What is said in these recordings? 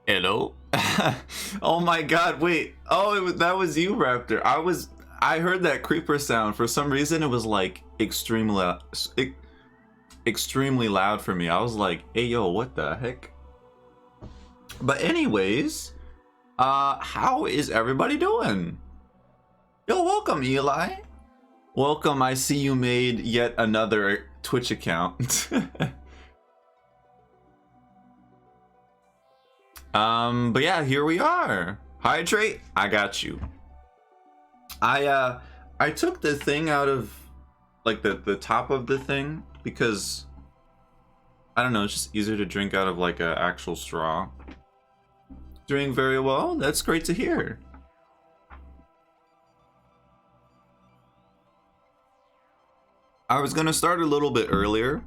Hello? Oh my god, wait. That was you, Raptor. I heard that creeper sound. For some reason it was like extremely loud for me. I was like, hey yo, what the heck? But anyways, how is everybody doing? Yo, welcome, Eli. Welcome, I see you made yet another Twitch account. But yeah, here we are. Hydrate, I got you. I took the thing out of, like, the top of the thing, because, I don't know, it's just easier to drink out of, like, an actual straw. Doing very well, that's great to hear. I was gonna start a little bit earlier,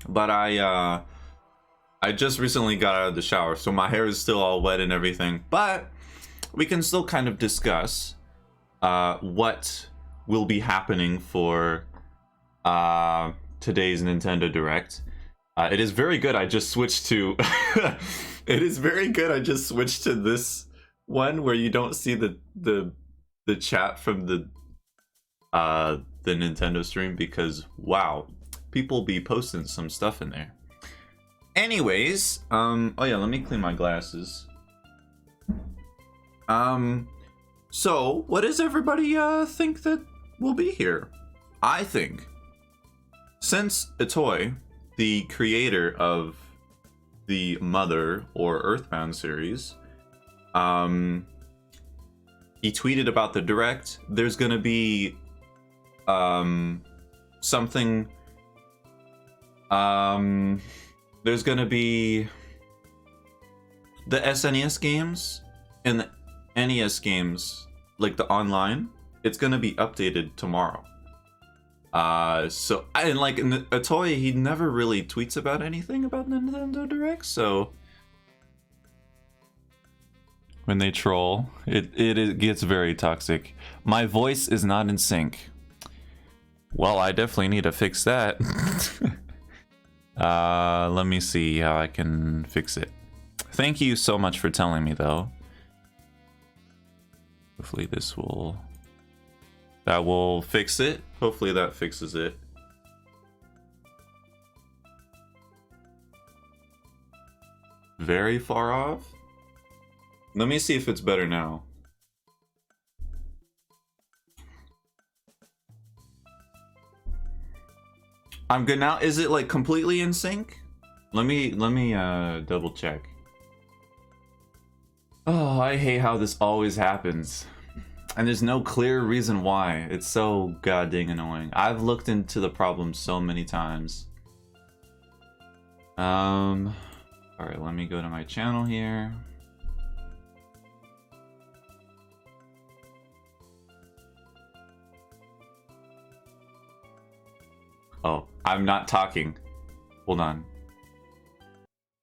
but I just recently got out of the shower, so my hair is still all wet and everything. But we can still kind of discuss what will be happening for today's Nintendo Direct. It is very good. I just switched to. It is very good. I just switched to this one where you don't see the chat from the Nintendo stream, because wow, people be posting some stuff in there. Anyways, oh yeah, let me clean my glasses. So what does everybody think that will be here? I think, since Itoi, the creator of the Mother or Earthbound series, he tweeted about the Direct. There's gonna be something, there's gonna be the SNES games and the NES games, like the online. It's gonna be updated tomorrow. So, and like in Itoi, he never really tweets about anything about Nintendo Direct, so when they troll, it gets very toxic. My voice is not in sync. Well, I definitely need to fix that. Let me see how I can fix it. Thank you so much for telling me, though. Hopefully that will fix it. Hopefully that fixes it. Very far off? Let me see if it's better now. I'm good now. Is it like completely in sync? Let me double check. Oh, I hate how this always happens. And there's no clear reason why. It's so goddamn annoying. I've looked into the problem so many times. Alright, let me go to my channel here. Oh, I'm not talking. Hold on.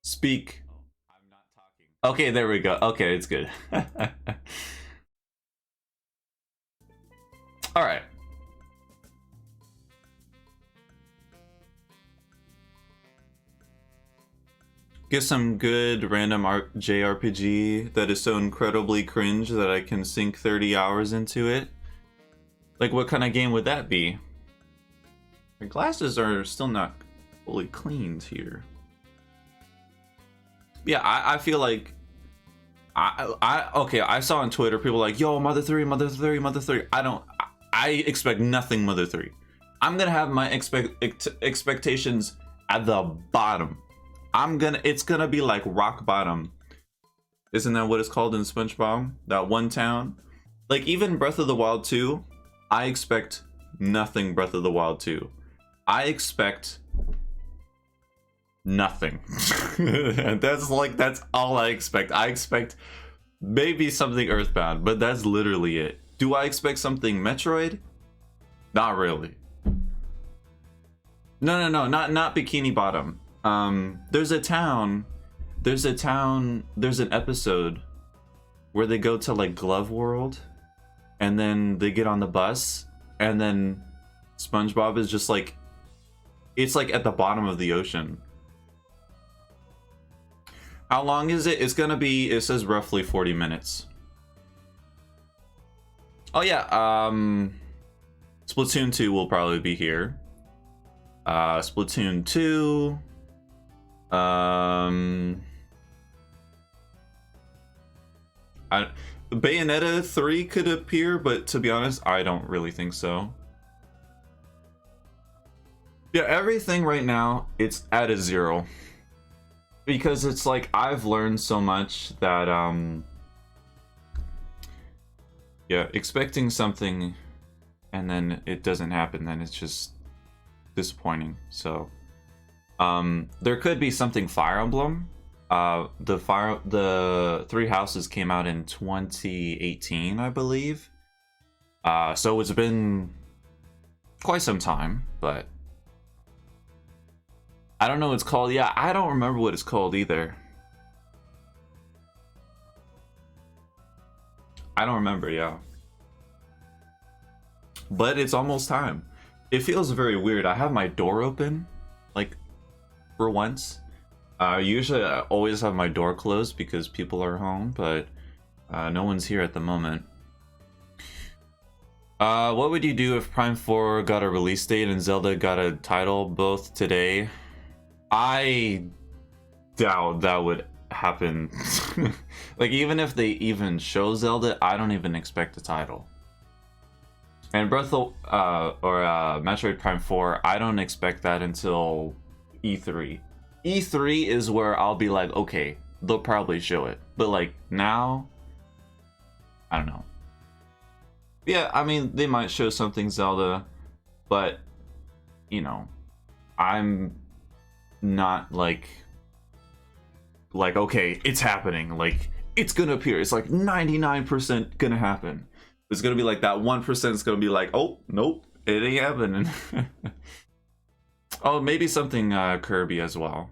Speak. I'm not talking. Okay, there we go. Okay, it's good. All right. Get some good random JRPG that is so incredibly cringe that I can sink 30 hours into it. Like, what kind of game would that be? My glasses are still not fully cleaned here. Yeah, I feel like I saw on Twitter people like, yo, Mother 3, Mother 3, Mother 3. I expect nothing Mother 3. I'm gonna have my expectations at the bottom. It's gonna be like rock bottom. Isn't that what it's called in SpongeBob? That one town? Like, even Breath of the Wild 2, I expect nothing Breath of the Wild 2. I expect nothing. That's all I expect. I expect maybe something Earthbound, but that's literally it. Do I expect something Metroid? Not really. No, not Bikini Bottom. There's an episode where they go to like Glove World, and then they get on the bus, and then SpongeBob is just like, it's like at the bottom of the ocean. How long is it? It's gonna be, it says roughly 40 minutes. Oh yeah, Splatoon 2 will probably be here. Splatoon 2. Bayonetta 3 could appear, but to be honest, I don't really think so. Yeah, everything right now, it's at a 0. Because it's like, I've learned so much that, yeah, expecting something and then it doesn't happen, then it's just disappointing. So, there could be something Fire Emblem. The Three Houses came out in 2018, I believe. So it's been quite some time, but I don't know what it's called. Yeah, I don't remember what it's called either. I don't remember, yeah. But it's almost time. It feels very weird. I have my door open, like, for once. Usually I always have my door closed because people are home, but no one's here at the moment. What would you do if Prime 4 got a release date and Zelda got a title both today? I doubt that would happen. Like, even if they even show Zelda, I don't even expect a title. And Metroid Prime 4, I don't expect that until E3. E3 is where I'll be like, okay, they'll probably show it. But like now, I don't know. Yeah, I mean, they might show something Zelda, but you know, I'm not like okay, it's happening. Like, it's gonna appear. It's like 99% gonna happen. It's gonna be like that 1% is gonna be like, oh, nope, it ain't happening. Oh, maybe something Kirby as well.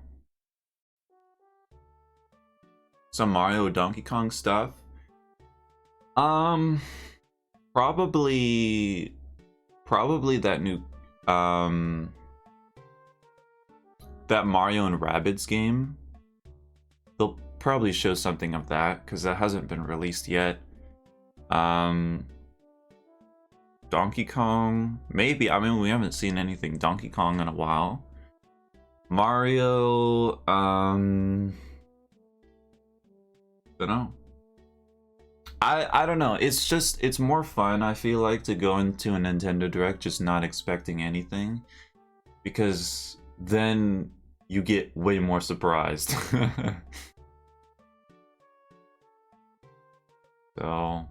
Some Mario, Donkey Kong stuff. Probably that new that Mario and Rabbids game. They'll probably show something of that because that hasn't been released yet. Donkey Kong, maybe. I mean, we haven't seen anything Donkey Kong in a while. Mario, don't know. I don't know. It's just, it's more fun, I feel like, to go into a Nintendo Direct just not expecting anything, because then you get way more surprised. So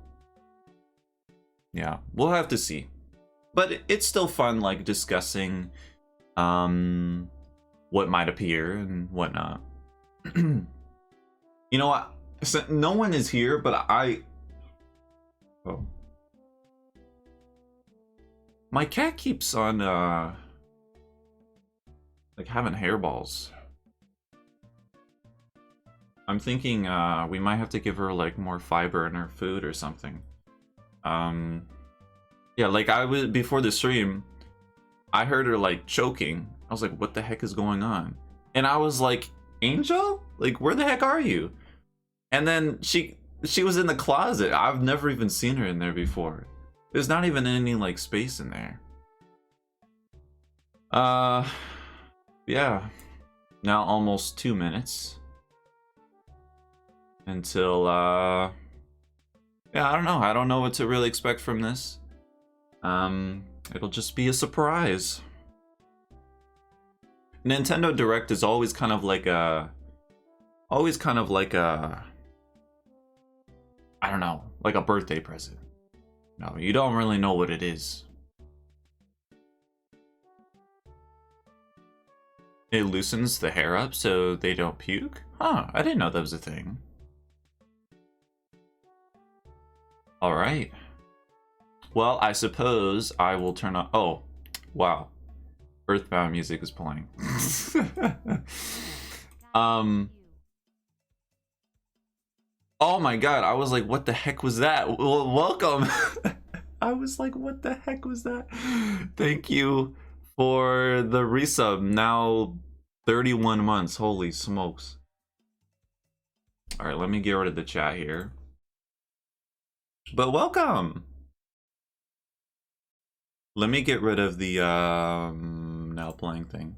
yeah, we'll have to see. But it's still fun, like, discussing what might appear and whatnot. You know what? So no one is here, but oh. My cat keeps on like having hairballs. I'm thinking we might have to give her like more fiber in her food or something. Yeah, like before the stream, I heard her like choking. I was like, what the heck is going on? And I was like, Angel? Like, where the heck are you? And then she was in the closet. I've never even seen her in there before. There's not even any like space in there. Yeah. Now almost 2 minutes until yeah, I don't know. I don't know what to really expect from this. It'll just be a surprise. Nintendo Direct is always kind of like a I don't know, like a birthday present. No, you don't really know what it is. It loosens the hair up so they don't puke? Huh, I didn't know that was a thing. Alright. Well, I suppose I will turn on... Oh, wow. Earthbound music is playing. Oh my god, I was like, what the heck was that? Well, welcome. I was like, what the heck was that? Thank you for the resub. Now 31 months. Holy smokes. All right, let me get rid of the chat here. But welcome. Let me get rid of the now playing thing.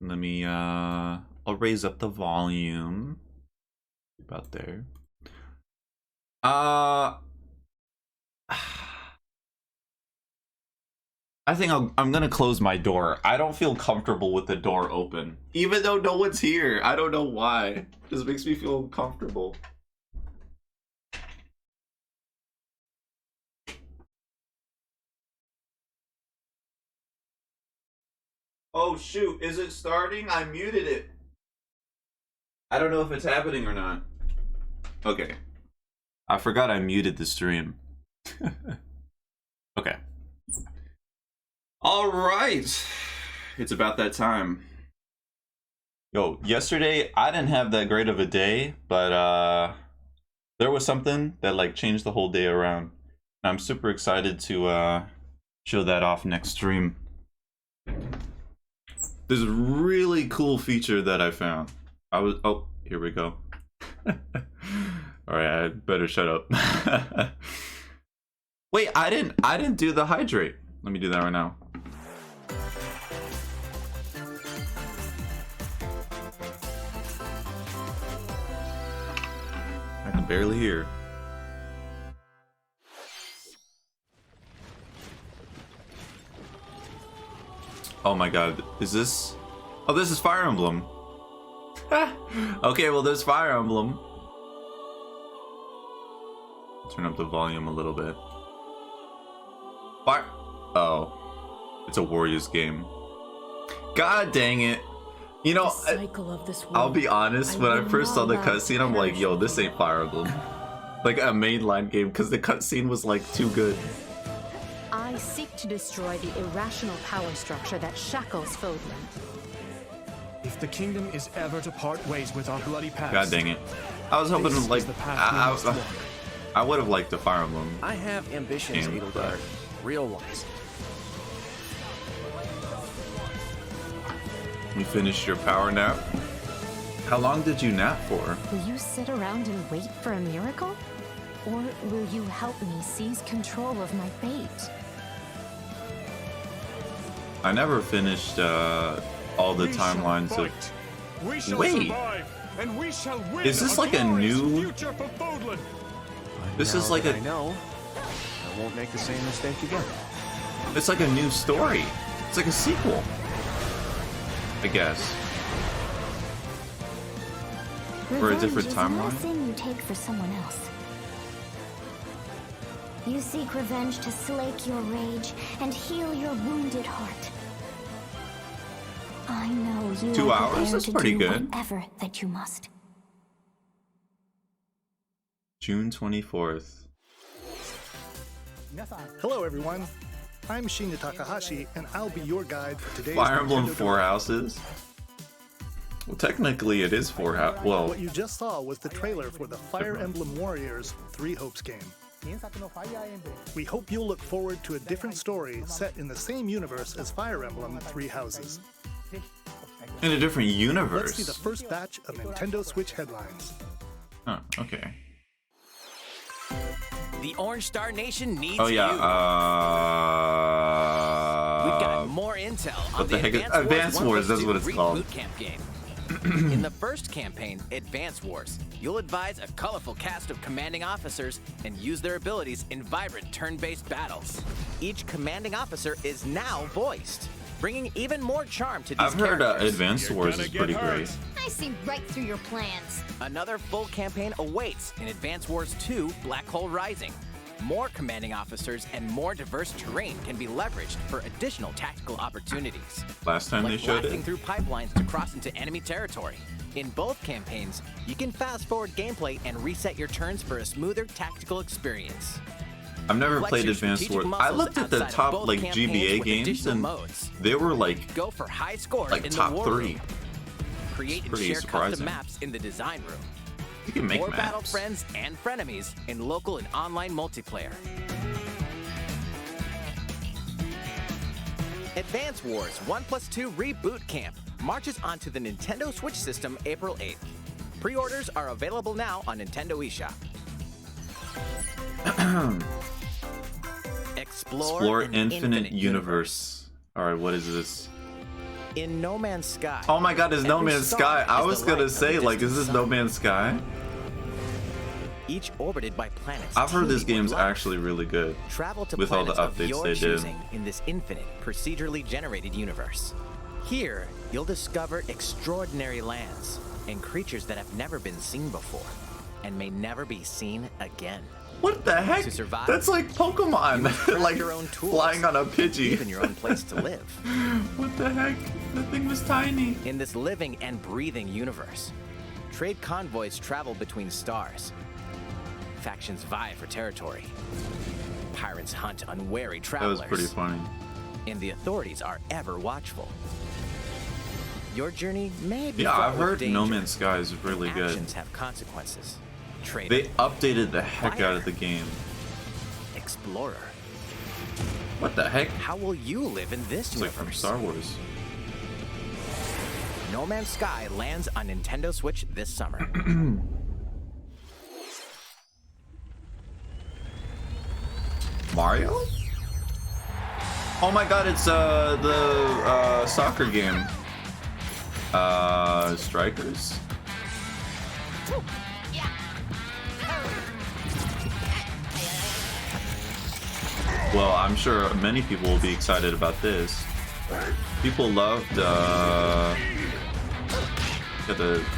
Let me I'll raise up the volume about there. I think I'm gonna close my door. I don't feel comfortable with the door open, even though no one's here. I don't know why. It just makes me feel uncomfortable. Oh shoot, is it starting? I muted it. I don't know if it's happening or not. Okay. I forgot I muted the stream. Okay. All right. It's about that time. Yo, yesterday I didn't have that great of a day, but there was something that like changed the whole day around. I'm super excited to show that off next stream. There's a really cool feature that I found. Oh, here we go. All right, I better shut up. Wait, I didn't do the hydrate. Let me do that right now. I can barely hear. Oh my god, is this? Oh, this is Fire Emblem. Okay, well, there's Fire Emblem. Turn up the volume a little bit. Fire. Oh, it's a Warriors game. God dang it. You know, I'll be honest, when I first saw the cutscene, I'm like, yo, this ain't Fire Emblem. Like a mainline game, because the cutscene was like too good. I seek to destroy the irrational power structure that shackles Fodlan. If the kingdom is ever to part ways with our bloody past, God dang it. I was hoping to, like, I would have liked the Fire Emblem. I have ambitions, Edelgard. Real ones. You finished your power nap? How long did you nap for? Will you sit around and wait for a miracle? Or will you help me seize control of my fate? I never finished all the timelines of... Wait! Is this like a new... This is like a... I know. I won't make the same mistake again. It's like a new story. It's like a sequel, I guess. For a different timeline. Revenge is not a sin you take for someone else. You seek revenge to slake your rage and heal your wounded heart. I know you 2 are hours? prepared That's to pretty do good. whatever that you must. June 24th. Hello everyone, I'm Shinya Takahashi and I'll be your guide for today's Fire Emblem Nintendo 4 Direct. Houses? Well, technically it is 4 houses. Well, What you just saw was the trailer for the Fire Emblem Warriors 3 Hopes game. We hope you'll look forward to a different story set in the same universe as Fire Emblem 3 Houses. in a different Let's see the universe. first batch of Nintendo Switch headlines. Oh, okay. The Orange Star Nation needs Oh yeah, you. We've got more intel on what the heck is Advance Wars? That's what it's called. Boot Camp game. In the first campaign, Advance Wars, you'll advise a colorful cast of commanding officers and use their abilities in vibrant turn-based battles. Each commanding officer is now voiced, bringing even more charm to these I've heard characters. Advance Wars is pretty great. I see right through your plans. Another full campaign awaits in Advance Wars 2 Black Hole Rising. More commanding officers and more diverse terrain can be leveraged for additional tactical opportunities. Last time they Like showed blasting it. through pipelines to cross into enemy territory. In both campaigns, you can fast forward gameplay and reset your turns for a smoother tactical experience. I've never Flex played your Advance strategic Wars. I muscles looked at the outside of top both like campaigns GBA with games additional and modes. they were like Go for high scores in top the war 3. room. Create and pretty share surprising. custom maps in the design room. You can make More battle maps. friends and frenemies in local and online multiplayer. Advance Wars 1+2 Reboot Camp marches onto the Nintendo Switch system April 8th. Pre-orders are available now on Nintendo eShop. Explore an Infinite Universe. Alright, what is this? In No Man's Sky. Oh my god, it's No every Man's star Sky. I is was the gonna light of say, a like, is distant this No sun. Man's Sky? Each orbited by planets. I've heard this teeming with game's life. actually really good. Travel to with all the planets of updates your they did. choosing in this infinite, procedurally generated universe. Here, you'll discover extraordinary lands and creatures that have never been seen before and may never be seen again. What the heck? To survive, That's like Pokemon. craft like your own tools, flying on a Pidgey. even your own place to live. What the heck? That thing was tiny. In this living and breathing universe, trade convoys travel between stars. Factions vie for territory. Pirates hunt unwary That travelers. was pretty funny. And the authorities are ever watchful. Your journey may be Yeah, fraught I've with heard danger. No Man's Sky is really good. Actions have consequences. Trader, They updated the heck out of the game. explorer. What the heck? How will you live in this It's like from universe? Star Wars. No Man's Sky lands on Nintendo Switch this summer. Mario? Oh my god, it's the soccer game. Strikers? Well, I'm sure many people will be excited about this. People loved the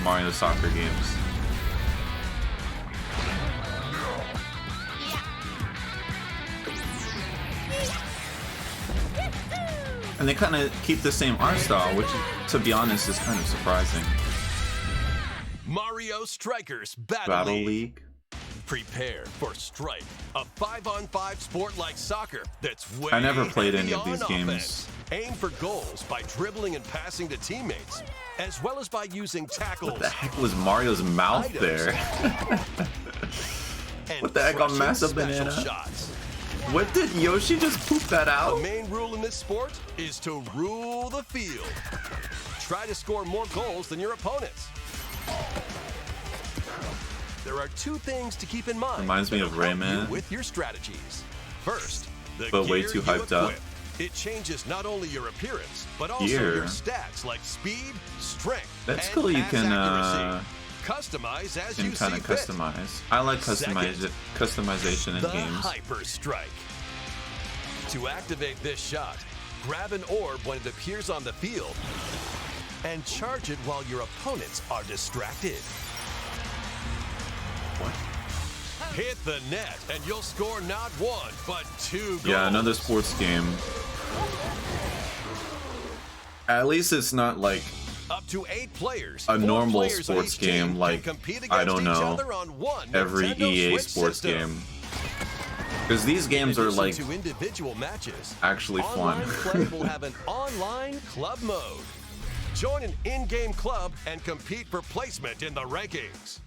Mario soccer games. And they kind of keep the same art style, which, to be honest, is kind of surprising. Mario Strikers Battle League. Prepare for Strike, a 5-on-5 sport like soccer that's way I never played any of beyond these games. offense. Aim for goals by dribbling and passing to teammates, as well as by using tackles. What the heck was Mario's mouth items, there? and What the heck on crushing Massive special Banana? shots. What did Yoshi just poop that The out? main rule in this sport is to rule the field. Try to score more goals than your opponents. There are two things to keep in mind. Reminds me that'll of help Rayman. you with your strategies. First, the But way gear too you hyped up. equip. It changes not only your appearance, but also Gear. your stats like speed, strength, That's and cool. You pass can accuracy. Customize as you kind see of fit. customize. I like customization in The games. Hyper Strike. To activate this shot, grab an orb when it appears on the field and charge it while your opponents are distracted. What? Hit the net and you'll score not one, but 2 goals. Yeah, another sports game. At least it's not like Up to 8 players. a 4 normal players on sports each team game, can like, compete I against don't each know, other on one every Nintendo EA Switch sports system. game. Because these games In are addition like to individual matches, actually fun. online play will have an online club mode. Join an in-game club and compete for placement in the rankings.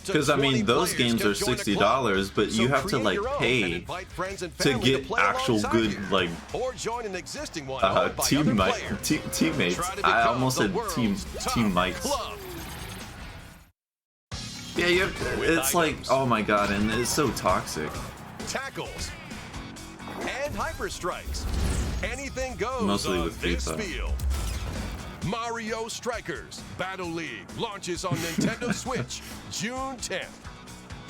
Because I mean, those games are $60, but you have to like pay to get actual good like or join an existing one owned by other players. teammates. Try to I become almost the said world's top teammates. club. Yeah, you have, With it's like, items. oh my god, and it's so toxic. Tackles and hyper strikes. Anything goes Mostly on with this FIFA. field. Mario Strikers Battle League launches on Nintendo Switch June 10th.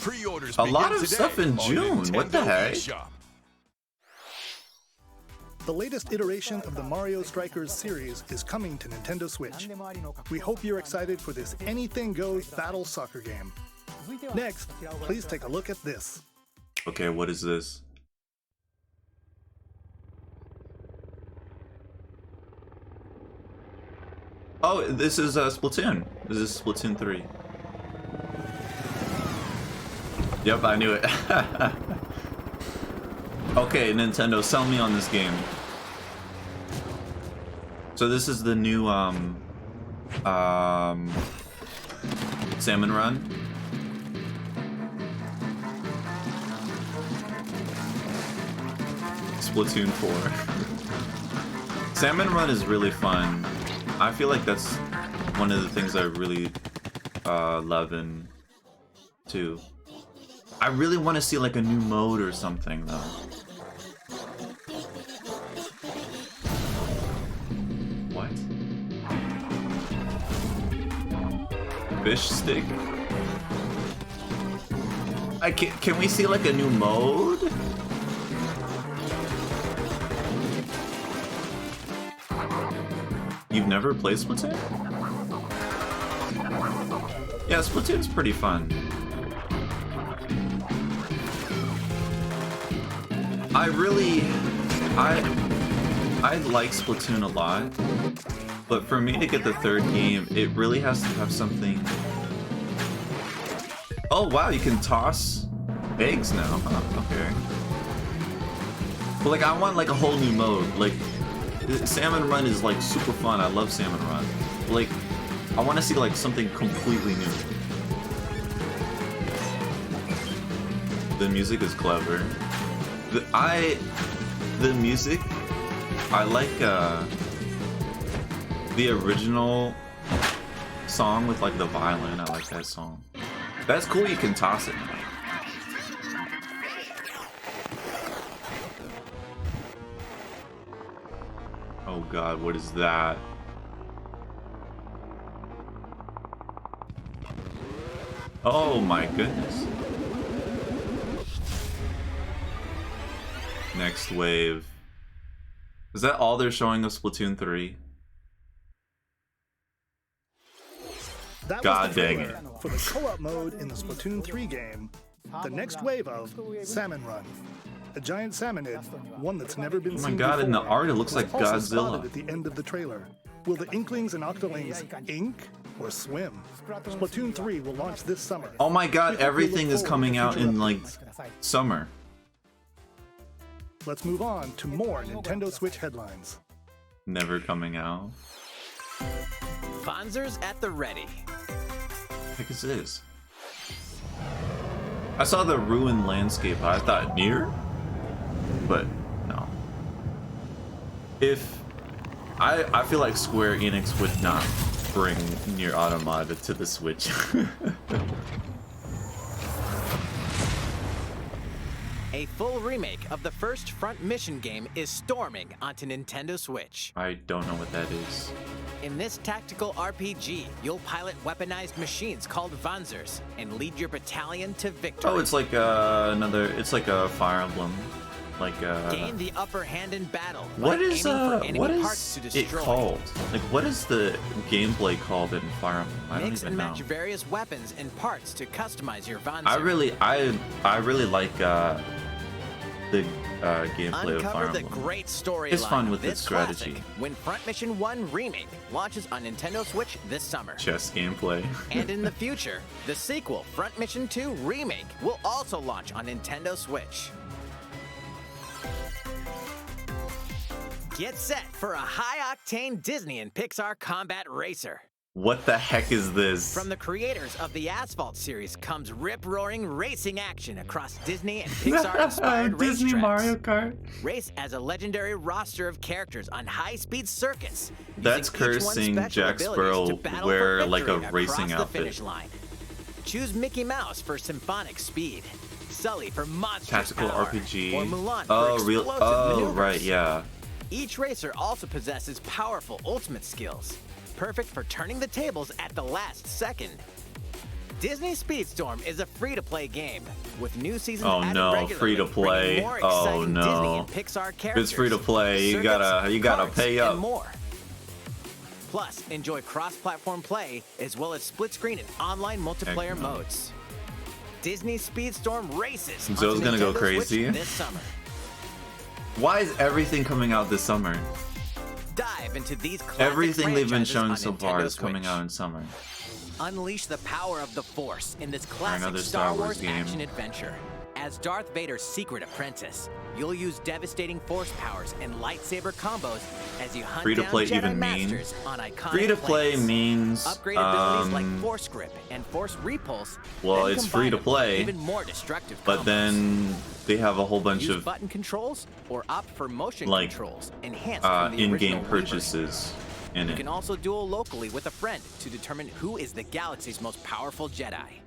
Pre-orders A begin lot of today stuff in on June. What the Nintendo heck? eShop. The latest iteration of the Mario Strikers series is coming to Nintendo Switch. We hope you're excited for this anything goes battle soccer game. Next, please take a look at this. Okay, what is this? Oh, this is Splatoon. This is Splatoon 3. Yep, I knew it. Okay, Nintendo, sell me on this game. So this is the new Salmon Run. Splatoon 4. Salmon Run is really fun. I feel like that's one of the things I really love in 2. I really want to see like a new mode or something though. What? Fish stick? Can we see like a new mode? You've never played Splatoon? Yeah, Splatoon's pretty fun. I like Splatoon a lot, but for me to get the 3rd game, it really has to have something. Oh wow, you can toss eggs now, huh? Okay. But like, I want like a whole new mode. Like, Salmon Run is like super fun. I love Salmon Run. Like, I want to see like something completely new. The music is clever. The music, I like the original song with like the violin. I like that song. That's cool. You can toss it. Oh god, what is that? Oh my goodness. Next wave. Is that all they're showing of Splatoon 3? That God was the dang trailer it. for the co-op mode in the Splatoon 3 game, the next wave of Salmon Run. A giant salmonid, one that's never been Oh my seen god, in the before, art it looks like was also Godzilla. spotted at the end of the trailer. Will the Inklings and Octolings ink or swim? Splatoon 3 will launch this summer. Oh my god, We hope you everything look is forward coming to out future in like updates. summer. Let's move on to more Nintendo Switch headlines. Never coming out. Fonzers at the ready. What the heck is this? I saw the ruined landscape. I thought near, but no. If I feel like Square Enix would not bring Nier Automata to the Switch. A full remake of the first Front Mission game is storming onto Nintendo Switch. I don't know what that is. In this tactical RPG, you'll pilot weaponized machines called Vanzers and lead your battalion to victory. Oh, it's like it's like a Fire Emblem. Like Gain the upper hand in battle. what by is aiming for enemy what parts is to it destroy. called? Like what is the gameplay called in Fire Emblem? I don't Mix even and know. match various weapons and parts to customize your Vanzer. I really like the gameplay of Fire Uncover the Emblem. great storyline. It's fun with this its strategy. classic when Front Mission 1 Remake launches on Nintendo Switch this summer. Chess gameplay. And in the future, the sequel, Front Mission 2 Remake, will also launch on Nintendo Switch. Get set for a high-octane Disney and Pixar combat racer. What the heck is this? From the creators of the Asphalt series comes rip-roaring racing action across Disney and Pixar-inspired Disney racetracks. Mario Kart. Race as a legendary roster of characters on high-speed circuits. That's using each one's cursing special Jack abilities Sparrow to battle wear for like a victory racing across the outfit. finish line. Choose Mickey Mouse for symphonic speed, Sully for monstrous Tactical power, RPG. or Mulan Oh, for real. explosive Oh, maneuvers. right, yeah. Each racer also possesses powerful ultimate skills, perfect for turning the tables at the last second. Disney Speedstorm is a free-to-play game with new seasons Oh added no, regularly, free to play. bringing more Oh exciting Disney no. and Pixar If characters. it's free to play, you circuits, gotta parts, pay and up. more. Plus, enjoy cross-platform play as well as split-screen and online multiplayer Heck no. modes. Disney Speedstorm races. Zoe's onto gonna go Nintendo crazy. Switch this summer. Why is everything coming out this summer? Dive into these classic Everything they've been franchises showing on so far Nintendo is coming Switch. out in summer. Unleash the power of the Force in this classic Another Star Star Wars Wars game. action adventure. As Darth Vader's secret apprentice, you'll use devastating Force powers and lightsaber combos as you hunt Free to down play Jedi even masters means on iconic free to play planets. means Upgrade abilities like Force Grip and Force Repulse. well, then it's combine free to them with play, even more destructive but combos. then they have a whole bunch Use of button controls or opt for motion like controls enhanced from the in-game original Rebirth. purchases in You it. can also duel locally with a friend to determine who is the galaxy's most powerful Jedi.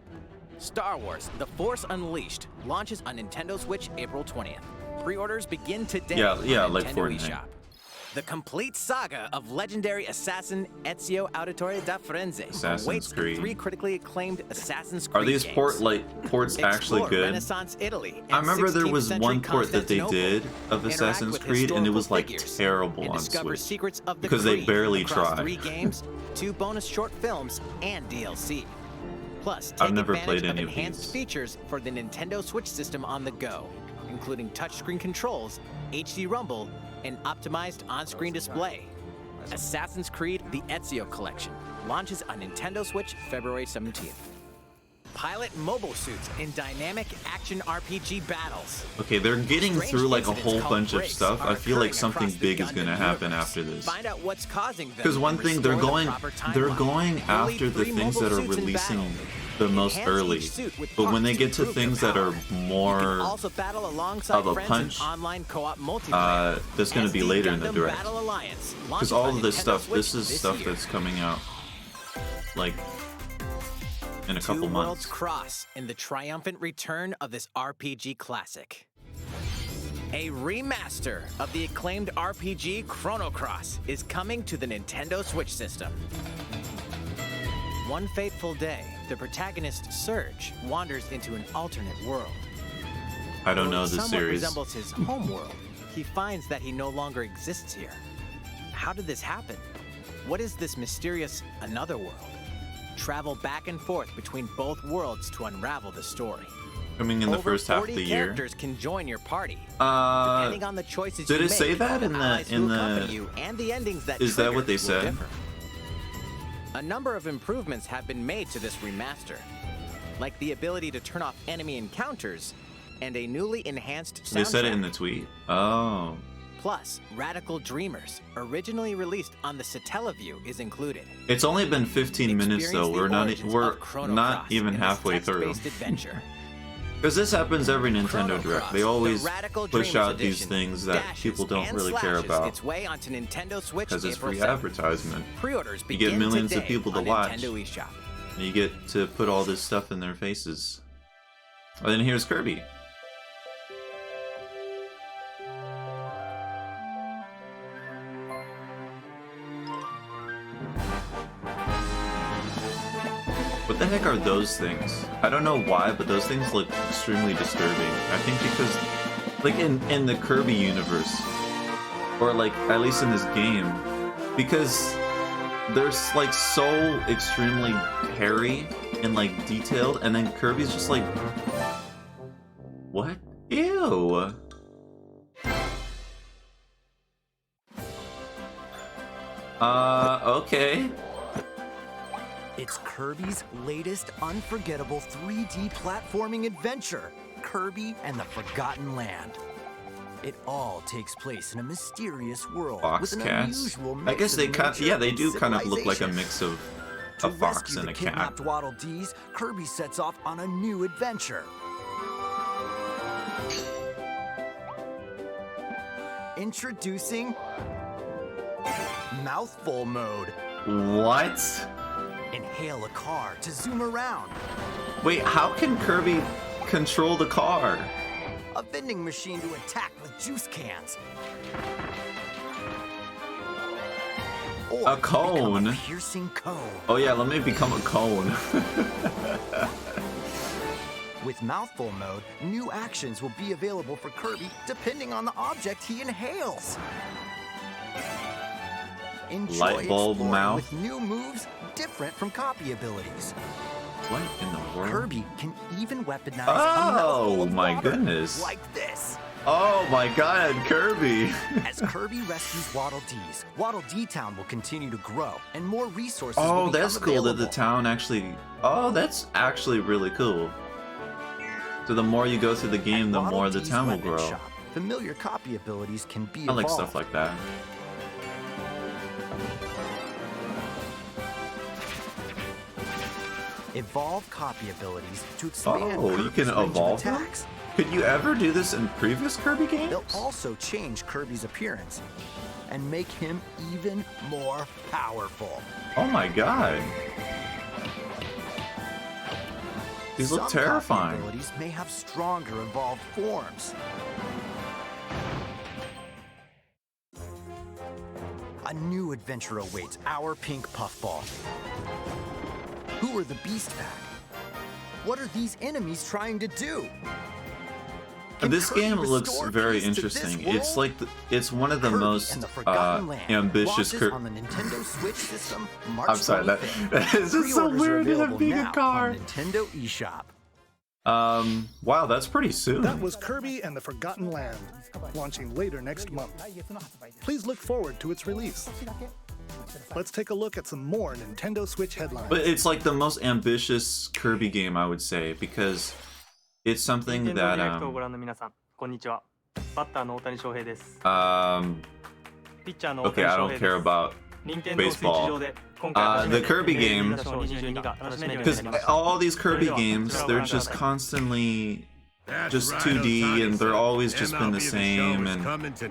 Star Wars: The Force Unleashed launches on Nintendo Switch April 20th. Pre-orders begin today Yeah, on like Nintendo Fortnite. eShop. The complete saga of legendary assassin Ezio Auditore da Firenze Assassin's awaits Creed. the 3 critically acclaimed Assassin's Creed Are these games. ports actually Explore good? Renaissance Italy and I remember there 16th was century one port that they did of Interact Assassin's with Creed, and it was like historical figures terrible and on discover Switch secrets of the because they Creed barely across tried. 3 games, 2 bonus short films, and DLC. Plus, I've take never advantage played any of of enhanced these. features for the Nintendo Switch system on the go, including touchscreen controls, HD Rumble, and optimized on-screen display. Assassin's Creed: The Ezio Collection launches on Nintendo Switch February 17th. Pilot mobile suits in dynamic action RPG battles. Okay, they're getting Strange through like a incidents whole called bunch of breaks stuff. are I feel like occurring something across the big is Gundam gonna happen universe. after this. Find out what's causing them. Because one and thing restore they're the going, proper they're timeline. going Only after the 3 things mobile that are suits in releasing battle. the most Enhance early. each suit with But when parts they to get to improve their things that are power. You can more also battle alongside of a friends punch, in online co-op multiplayer. that's gonna be SD later in the Gundam direct. Battle Alliance Because launches all on of this Nintendo stuff, Switch this is stuff year. that's coming out like in a Two couple worlds months. cross in the triumphant return of this RPG classic. A remaster of the acclaimed RPG Chrono Cross is coming to the Nintendo Switch system. One fateful day, the protagonist Surge wanders into an alternate world. I don't know Though it the somewhat series. resembles his home world, he finds that he no longer exists here. How did this happen? What is this mysterious another world? Travel back and forth between both worlds to unravel the story. Coming in the Over first half of 40 the year. characters can join your party. Uh, Depending on the choices did you it say make, that in the- allies who in the- accompany you and the endings that is that trigger what they will said? differ. A number of improvements have been made to this remaster, like the ability to turn off enemy encounters and a newly enhanced soundtrack. They said it in the tweet. Oh. Plus, Radical Dreamers, originally released on the Satellaview, is included. It's only been 15 minutes though. Experience the We're not origins we're of Chrono not Cross even in this halfway through. text-based adventure. Because this happens every Nintendo Chrono Direct. Cross, They always the Radical push Dreamers out these edition, things that dashes people don't and really care slashes about its way onto Nintendo Switch because it's April free 7th. advertisement. Pre-orders You begin get millions of today people to on watch. Nintendo eShop. And you get to put all this stuff in their faces. And then here's Kirby. What the heck are those things? I don't know why, but those things look extremely disturbing. I think because, like in the Kirby universe, or like at least in this game, because they're like so extremely hairy and like detailed, and then Kirby's just like, what? Ew. Okay. It's Kirby's latest unforgettable 3D platforming adventure, Kirby and the Forgotten Land. It all takes place in a mysterious world with an Foxcats. unusual I mix guess of they kind nature yeah, they and do kind of look like a civilization. mix of To a fox rescue and the a cat. kidnapped Waddle Dees, Kirby sets off on a new adventure. Introducing Mouthful Mode. What? Inhale a car to zoom around. Wait, how can Kirby control the car? A vending machine to attack with juice cans. Or A cone? become a piercing cone. Oh yeah, let me become a cone. With Mouthful Mode, new actions will be available for Kirby depending on the object he inhales. Enjoy Light bulb exploring mouth? with new moves different from copy abilities. What in the world? Kirby can even weaponize Oh, a mouthful of my water, goodness. like this. Oh my god, Kirby! As Kirby rescues Waddle Dees, Waddle Dee Town will continue to grow, and more resources will Oh, become that's cool that the available. town actually... Oh, that's actually really cool. So the more you go through the game, the Waddle more the Dee's town will weapon grow. shop, familiar copy abilities can be I like evolved. stuff like that. Evolve copy abilities to expand Oh, you Kirby's can range of evolve them? attacks. Could you ever do this in previous Kirby games? They'll also change Kirby's appearance. and make him even more powerful. Oh my god. These look Some terrifying. copy abilities may have stronger evolved forms. A new adventure awaits our pink puffball. Who are the Beast Pack? What are these enemies trying to do? This game looks very interesting. It's like it's one of the most ambitious. On the Nintendo Switch system, March I'm sorry, that 25th. is just so Pre-orders are weird in a available big now car. on Nintendo eShop. Wow, that's pretty soon. That was Kirby and the Forgotten Land, launching later next month. Please look forward to its release. Let's take a look at some more Nintendo Switch headlines. But it's like the most ambitious Kirby game, I would say, because it's something that okay, I don't care about baseball. The Kirby game, because all these Kirby games, they're just constantly just 2D, and they're always just been the same, and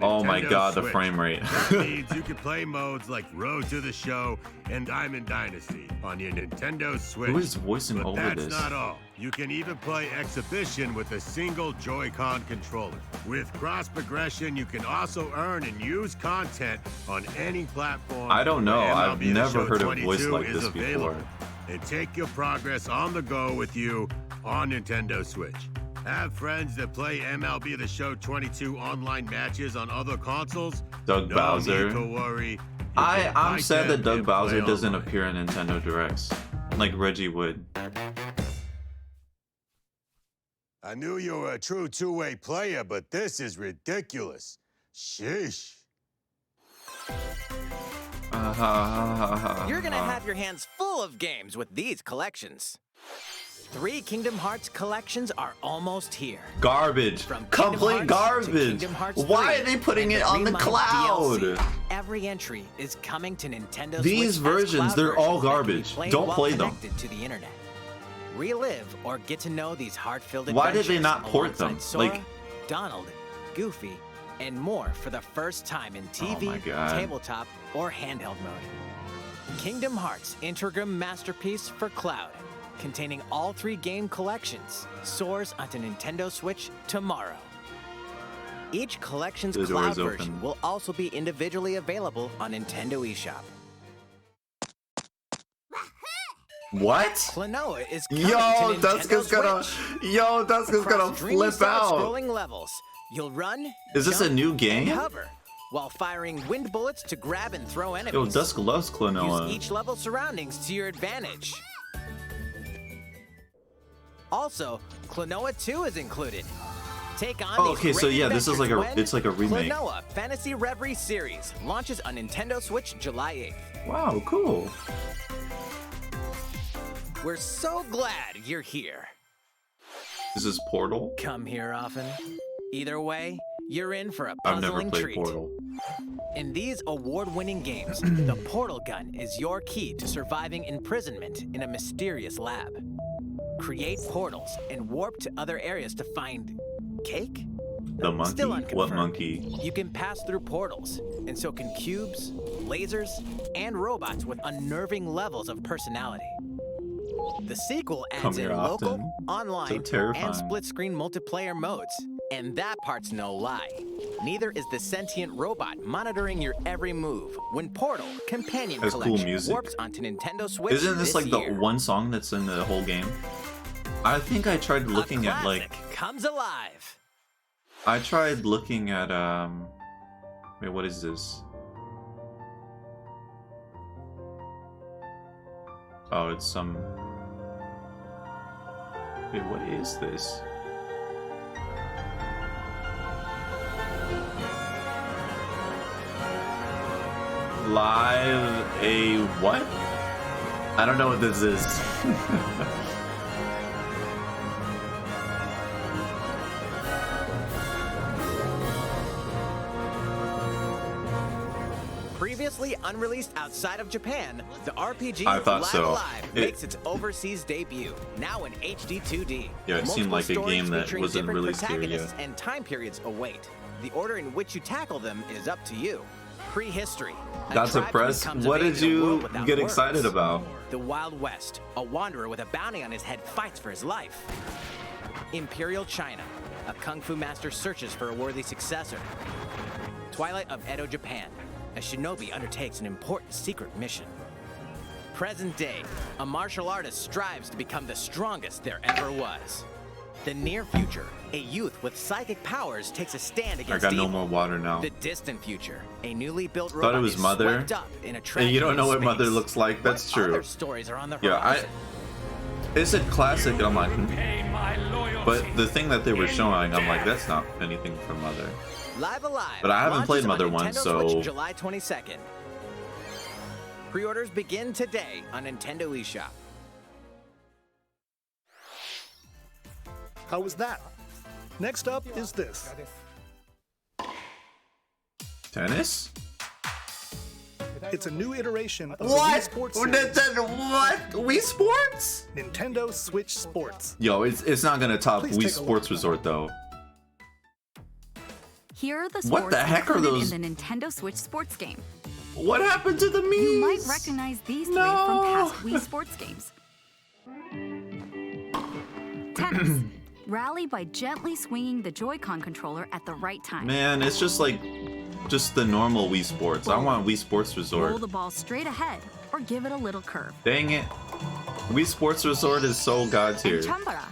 oh my god, the frame rate. That means you can play modes like Road to the Show and Diamond Dynasty on your Nintendo Switch. Who is voicing over But this? that's not all. You can even play Exhibition with a single Joy-Con controller. With cross progression, you can also earn and use content on any platform. I don't know. where I've MLB The never Show heard a voice 22 like is this available. before. And take your progress on the go with you on Nintendo Switch. Have friends that play MLB The Show 22 online matches on other consoles? Doug No Bowser. need to worry. I'm sad that Doug and Bowser play doesn't online. appear in Nintendo Directs, like Reggie would. I knew you were a true two-way player, but this is ridiculous. Sheesh. You're gonna have your hands full of games with these collections. 3 Kingdom Hearts collections are almost here. Garbage. From Kingdom Complete Hearts to garbage. Kingdom Hearts Why 3 are they putting and it on the 3-month cloud? DLC. Every entry is coming to Nintendo These Switch as versions, cloud they're all versions that can be garbage. played Don't while play them. connected to the internet. Relive or get to know these heart-filled Why did they adventures not port them? alongside Sora, Like- Donald, Goofy, and more for the first time in TV, Oh my God. tabletop, or handheld mode. Kingdom Hearts Intergram Masterpiece for Cloud, containing all 3 game collections, soars onto Nintendo Switch tomorrow. Each collection's The door cloud is open. version will also be individually available on Nintendo eShop. What? Klonoa is coming Yo, to Nintendo Duska's gonna, Switch. yo, Duska's gonna Across dreamy flip out. side-scrolling levels, you'll run. Is this a jump, new and game? hover, while firing wind bullets to grab and throw enemies. Yo, Dusk loves Klonoa. Use each level's surroundings to your advantage. Also, Klonoa 2 is included. Take on Oh, these okay, so great yeah, this is like adventures it's like a when remake. Klonoa Fantasy Reverie Series launches on Nintendo Switch July 8th. Wow, cool. We're so glad you're here. This is Portal. Come here often. Either way, you're in for a I've never puzzling played treat. Portal. In these award-winning games, the Portal Gun is your key to surviving imprisonment in a mysterious lab. Create portals and warp to other areas to find cake? The monkey? Still What unconfirmed. monkey? You can pass through portals, and so can cubes, lasers, and robots with unnerving levels of personality. The sequel Come adds in here local, often. online, So terrifying. and split-screen multiplayer modes. And that part's no lie. Neither is the sentient robot monitoring your every move when Portal Companion Has cool Collection music. warps onto Nintendo Switch Isn't this like year. the one song that's in the whole game? I think I tried looking a at like classic comes alive. I tried looking at wait, what is this? Oh, it's some wait, what is this? Live a what? I don't know what this is. Previously unreleased outside of Japan, the RPG I thought Live so. Alive It- makes its overseas debut, now in HD 2D. Yeah, it seemed Multiple like a stories game that featuring wasn't different released here yet. protagonists and time periods await. The order in which you tackle them is up to you. Prehistory. A That's a tribe press. comes of What age did in a world you without get words. excited about? The Wild West. A wanderer with a bounty on his head fights for his life. Imperial China. A kung fu master searches for a worthy successor. Twilight of Edo, Japan. A shinobi undertakes an important secret mission. Present day. A martial artist strives to become the strongest there ever was. The near future. A youth with psychic powers takes a stand I against got no evil. more water now. The distant future. A newly built Thought robot it was is Mother. swept up in a And tragedy you don't know in what Mother space. looks like. That's What true. other stories are on the Yeah, horizon? it said classic, and I'm like, but the thing that they were showing, I'm like, that's not anything from Mother. Live Alive. But I haven't launches played on Mother Nintendo one, so- Switch July 22nd. Pre-orders begin today on Nintendo eShop. How was that? Next up is this. Tennis? It's a new iteration of the What? Wii Sports series. What? Wii Sports? Nintendo Switch Sports. Yo, it's not gonna top Please Wii take a look. Sports Resort though. Here are the sports What the heck are included those? in the Nintendo Switch sports game. What happened to the Mii's? You might recognize these three from past Wii sports games. Tennis. Rally by gently swinging the Joy-Con controller at the right time. Man, it's just like the normal Wii Sports. I want Wii Sports Roll Resort. the ball straight ahead or give it a little curve. Dang it. Wii Sports Resort is so god tier. And Chambara.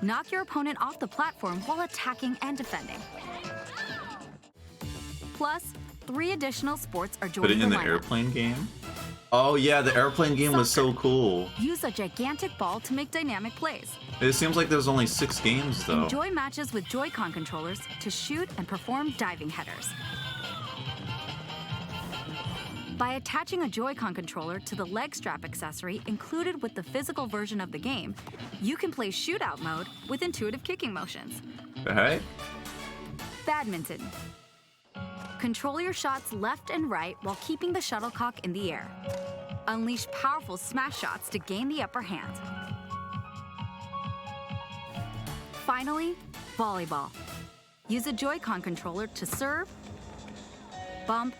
Knock your opponent off the platform while attacking and defending. Plus, 3 additional sports are Put joining it in the lineup. airplane game? Oh yeah, the airplane game was so cool. Use a gigantic ball to make dynamic plays. It seems like there's only 6 games though. Enjoy matches with Joy-Con controllers to shoot and perform diving headers. By attaching a Joy-Con controller to the leg strap accessory included with the physical version of the game, you can play shootout mode with intuitive kicking motions. Hey? Badminton. Control your shots left and right while keeping the shuttlecock in the air. Unleash powerful smash shots to gain the upper hand. Finally, volleyball. Use a Joy-Con controller to serve, bump,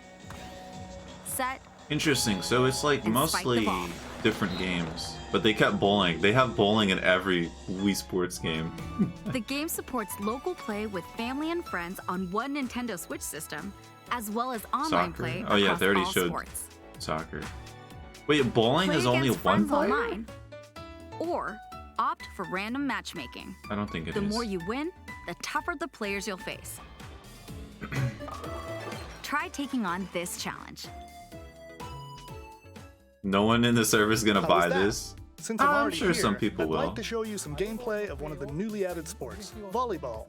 set. Interesting. So it's like And spike the mostly ball. different games. But they kept bowling. They have bowling in every Wii Sports game. The game supports local play with family and friends on one Nintendo Switch system, as well as online Soccer. play Oh yeah, across they already all showed sports. soccer. Wait, bowling Play is only against one friends player? online, or opt for random matchmaking. I don't think it is. The more you win, the tougher the players you'll face. Try taking on this challenge. No one in the server is gonna How buy was that? this. Since I'm I'm already sure here, some people I'd will. like to show you some gameplay of one of the newly added sports, volleyball.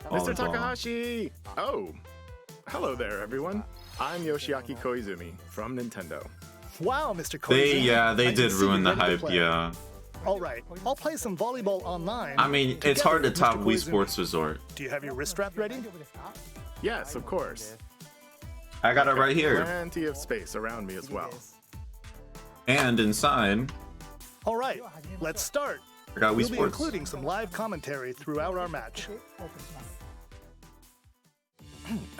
Mr. Volleyball. Takahashi! Oh, hello there, everyone. I'm Yoshiaki Koizumi from Nintendo. Wow, Mr. They Koizumi. they I did can see ruin you're the ready to hype, play. yeah. All right, I'll play some volleyball online. I mean, it's together hard to with top Mr. Wii Koizumi. Sports Resort. Do you have your wrist strap ready? Yes, of course. I got it right here. Plenty of space around me as well. And inside, All right, let's start. I got Wii We'll be Sports. including some live commentary throughout our match.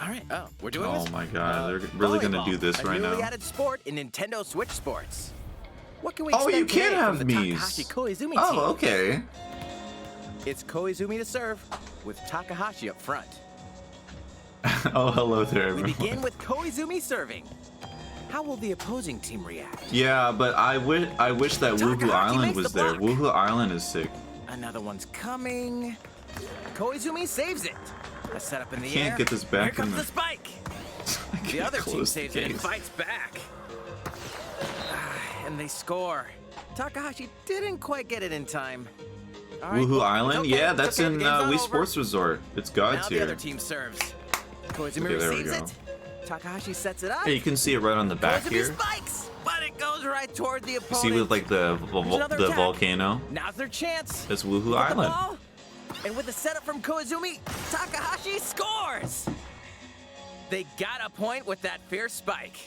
All right. Oh, we're doing Oh this? my god, they're really gonna Volleyball, do this a right newly now. added sport in Nintendo Switch Sports. What can we Oh, expect you can today have from the Mii's. Takahashi Koizumi team? Oh, okay. It's Koizumi to serve, with Takahashi up front. Oh, hello there, We everyone. begin with Koizumi serving. How will the opposing team react? Yeah, but I wish that Woohoo Takahashi Island makes was the there. block. Woohoo Island is sick. Another one's coming. Koizumi saves it. A setup in the Can't air. get this back Here in comes the- the spike. The other team Close the saves it and case. fights back. And they score. Takahashi didn't quite get it in time. All right, Woohoo well, Island? it's okay, Yeah, it's that's okay, in the game's not Wii over. Sports Resort. It's god Now the other tier. team serves. Koizumi Okay, there we receives go. it. Takahashi sets it up. Hey, you can see it right on the back Koizumi here. spikes, but it goes right toward the You opponent. see with like the There's another attack. volcano. Now's their chance. That's Woohoo With the Island. ball, and with the setup from Koizumi, Takahashi scores! They got a point with that fierce spike.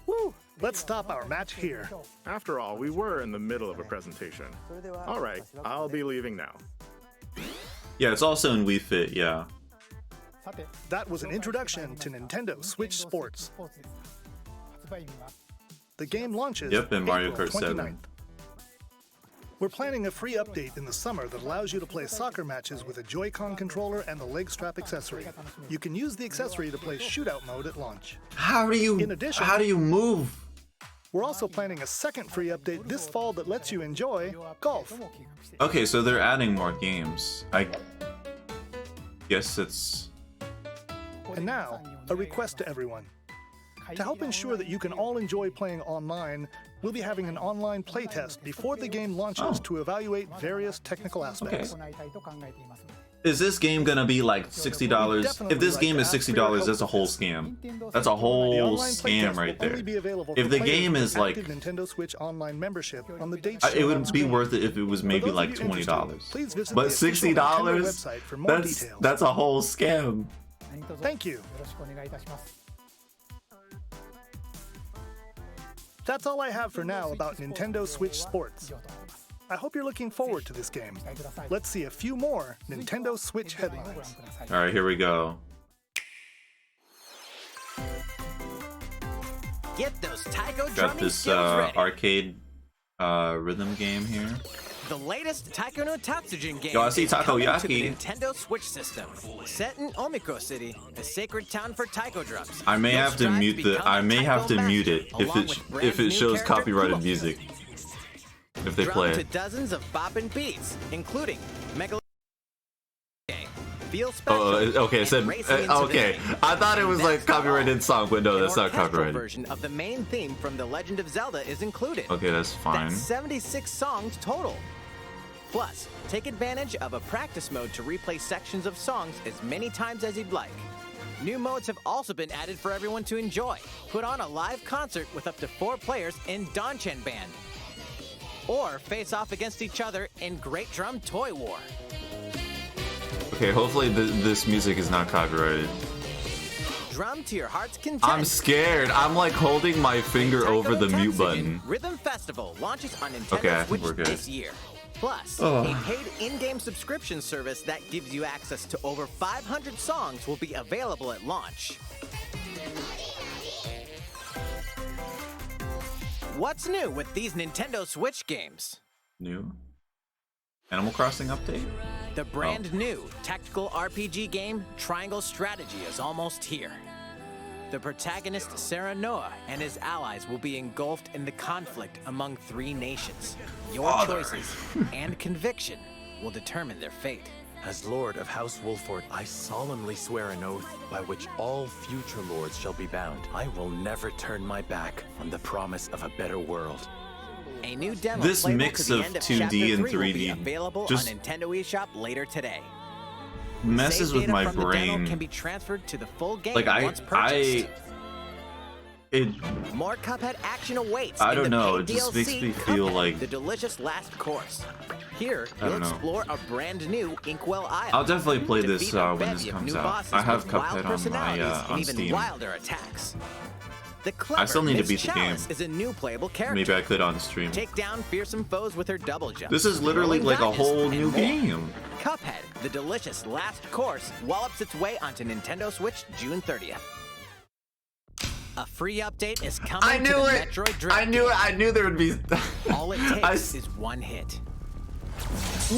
Woo! Let's stop our match here. After all, we were in the middle of a presentation. All right, I'll be leaving now. Yeah, it's also in Wii Fit. Yeah. That was an introduction to Nintendo Switch Sports. The game launches in Mario April Kart 7. 29th. We're planning a free update in the summer that allows you to play soccer matches with a Joy-Con controller and the leg strap accessory. You can use the accessory to play shootout mode at launch. How do you move? We're also planning a second free update this fall that lets you enjoy golf. Okay, so they're adding more games. I guess it's... And now, a request to everyone. To help ensure that you can all enjoy playing online, we'll be having an online playtest before the game launches to evaluate various technical aspects. Is this game gonna be like $60? If this game is $60, that's a whole scam. That's a whole scam right there. If the game is like... Nintendo Switch Online membership on the date it would be worth it if it was maybe like $20. But $60? That's a whole scam. Thank you. That's all I have for now about Nintendo Switch Sports. I hope you're looking forward to this game. Let's see a few more Nintendo Switch headlines. Alright, here we go. Get those taiko Got drumming this skills ready. arcade rhythm game here. The latest Taiko no Tatsujin game Yo, I see is coming to the Takoyaki. Nintendo Switch system. Set in Omiko City, a sacred town for taiko drums. I may You'll have to strive mute the. become I a may taiko have to mute master, it along with if brand it new shows character copyrighted Kumo. music. If they Drum play to it. dozens of boppin' beats, including Mega. Feel special. Oh, okay. It said and racing into the okay. game. I thought it was like copyrighted song, but no, that's An not orchestral copyrighted. version of the main theme from The Legend of Zelda is included. Okay, that's fine. That's 76 songs total. Plus, take advantage of a practice mode to replay sections of songs as many times as you'd like. New modes have also been added for everyone to enjoy. Put on a live concert with up to 4 players in Donchen Band. Or face off against each other in Great Drum Toy War. Okay, hopefully this music is not copyrighted. Drum to your heart's content. I'm scared. I'm like holding my finger over the mute button. Rhythm Festival launches on Nintendo Okay, I think Switch we're good. this year. Plus, Oh. a paid in-game subscription service that gives you access to over 500 songs will be available at launch. What's new with these Nintendo Switch games? New Animal Crossing update? The brand new tactical RPG game Triangle Strategy is almost here. The protagonist Sarah Noah and his allies will be engulfed in the conflict among 3 nations. Your choices and conviction will determine their fate. As Lord of House Wolford, I solemnly swear an oath by which all future lords shall be bound. I will never turn my back on the promise of a better world. A new demo This playable mix to the of end of 2D Chapter and 3 will be 3D available just on Nintendo eShop later today. Messes Save with data my from the demo brain. can be transferred to the full game Like once purchased. More Cuphead action awaits. I in don't the know, paid it just DLC, makes me feel Cuphead, like- the delicious last course. Here, I you'll don't know. explore a brand new Inkwell Isle. I'll definitely play this Defeat a when bevy this of comes new out. bosses I have with wild Cuphead on my personalities and on even Steam. wilder attacks. The clever I still need to Miss beat the game. Chalice is a new playable character. Maybe I could on stream. Take down fearsome foes with her double jump. This is literally Rolling like a dodges, whole and new more. game. Cuphead, the delicious last course, wallops its way onto Nintendo Switch June 30th. A free update is coming I to knew the it. Metroid Dread I knew it. I knew there would be. All it takes is one hit.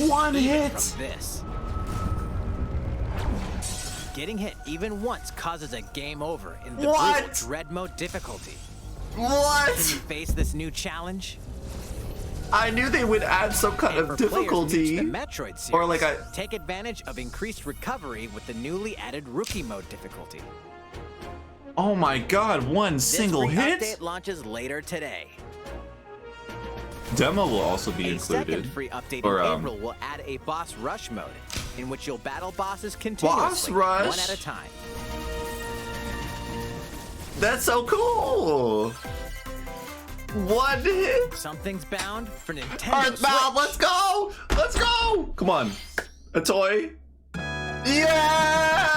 One Even hit. From this. Getting hit even once causes a game over in the What? brutal Dread Mode difficulty. What? Can you face this new challenge? I knew they would add some kind And of for players new difficulty. to the Metroid series, Or like take advantage of increased recovery with the newly added Rookie Mode difficulty. Oh my God! One This single free hit. update launches later today. Demo will also be A second included. free update Or, in April will add a boss rush mode, in which you'll battle bosses continuously, rush? one at a time. That's so cool. One hit. Something's bound for Nintendo Earthbound. Switch. Let's go. Let's go. Come on. A toy. Yeah.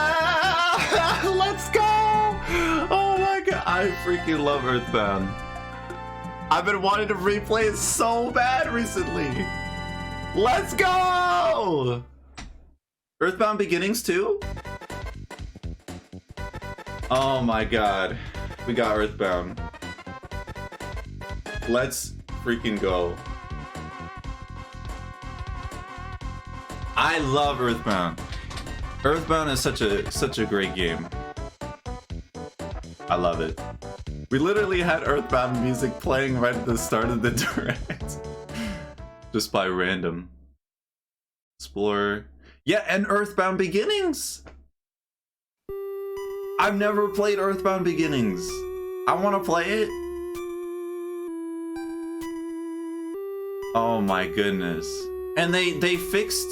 Let's go. Oh my God. I freaking love Earthbound. I've been wanting to replay it so bad recently. Let's go. Earthbound Beginnings too? Oh my god. We got Earthbound. Let's freaking go. I love Earthbound. Earthbound is such a great game. I love it. We literally had Earthbound music playing right at the start of the direct. Just by random. Explorer. Yeah, and Earthbound Beginnings! I've never played Earthbound Beginnings. I want to play it. Oh my goodness. And they fixed...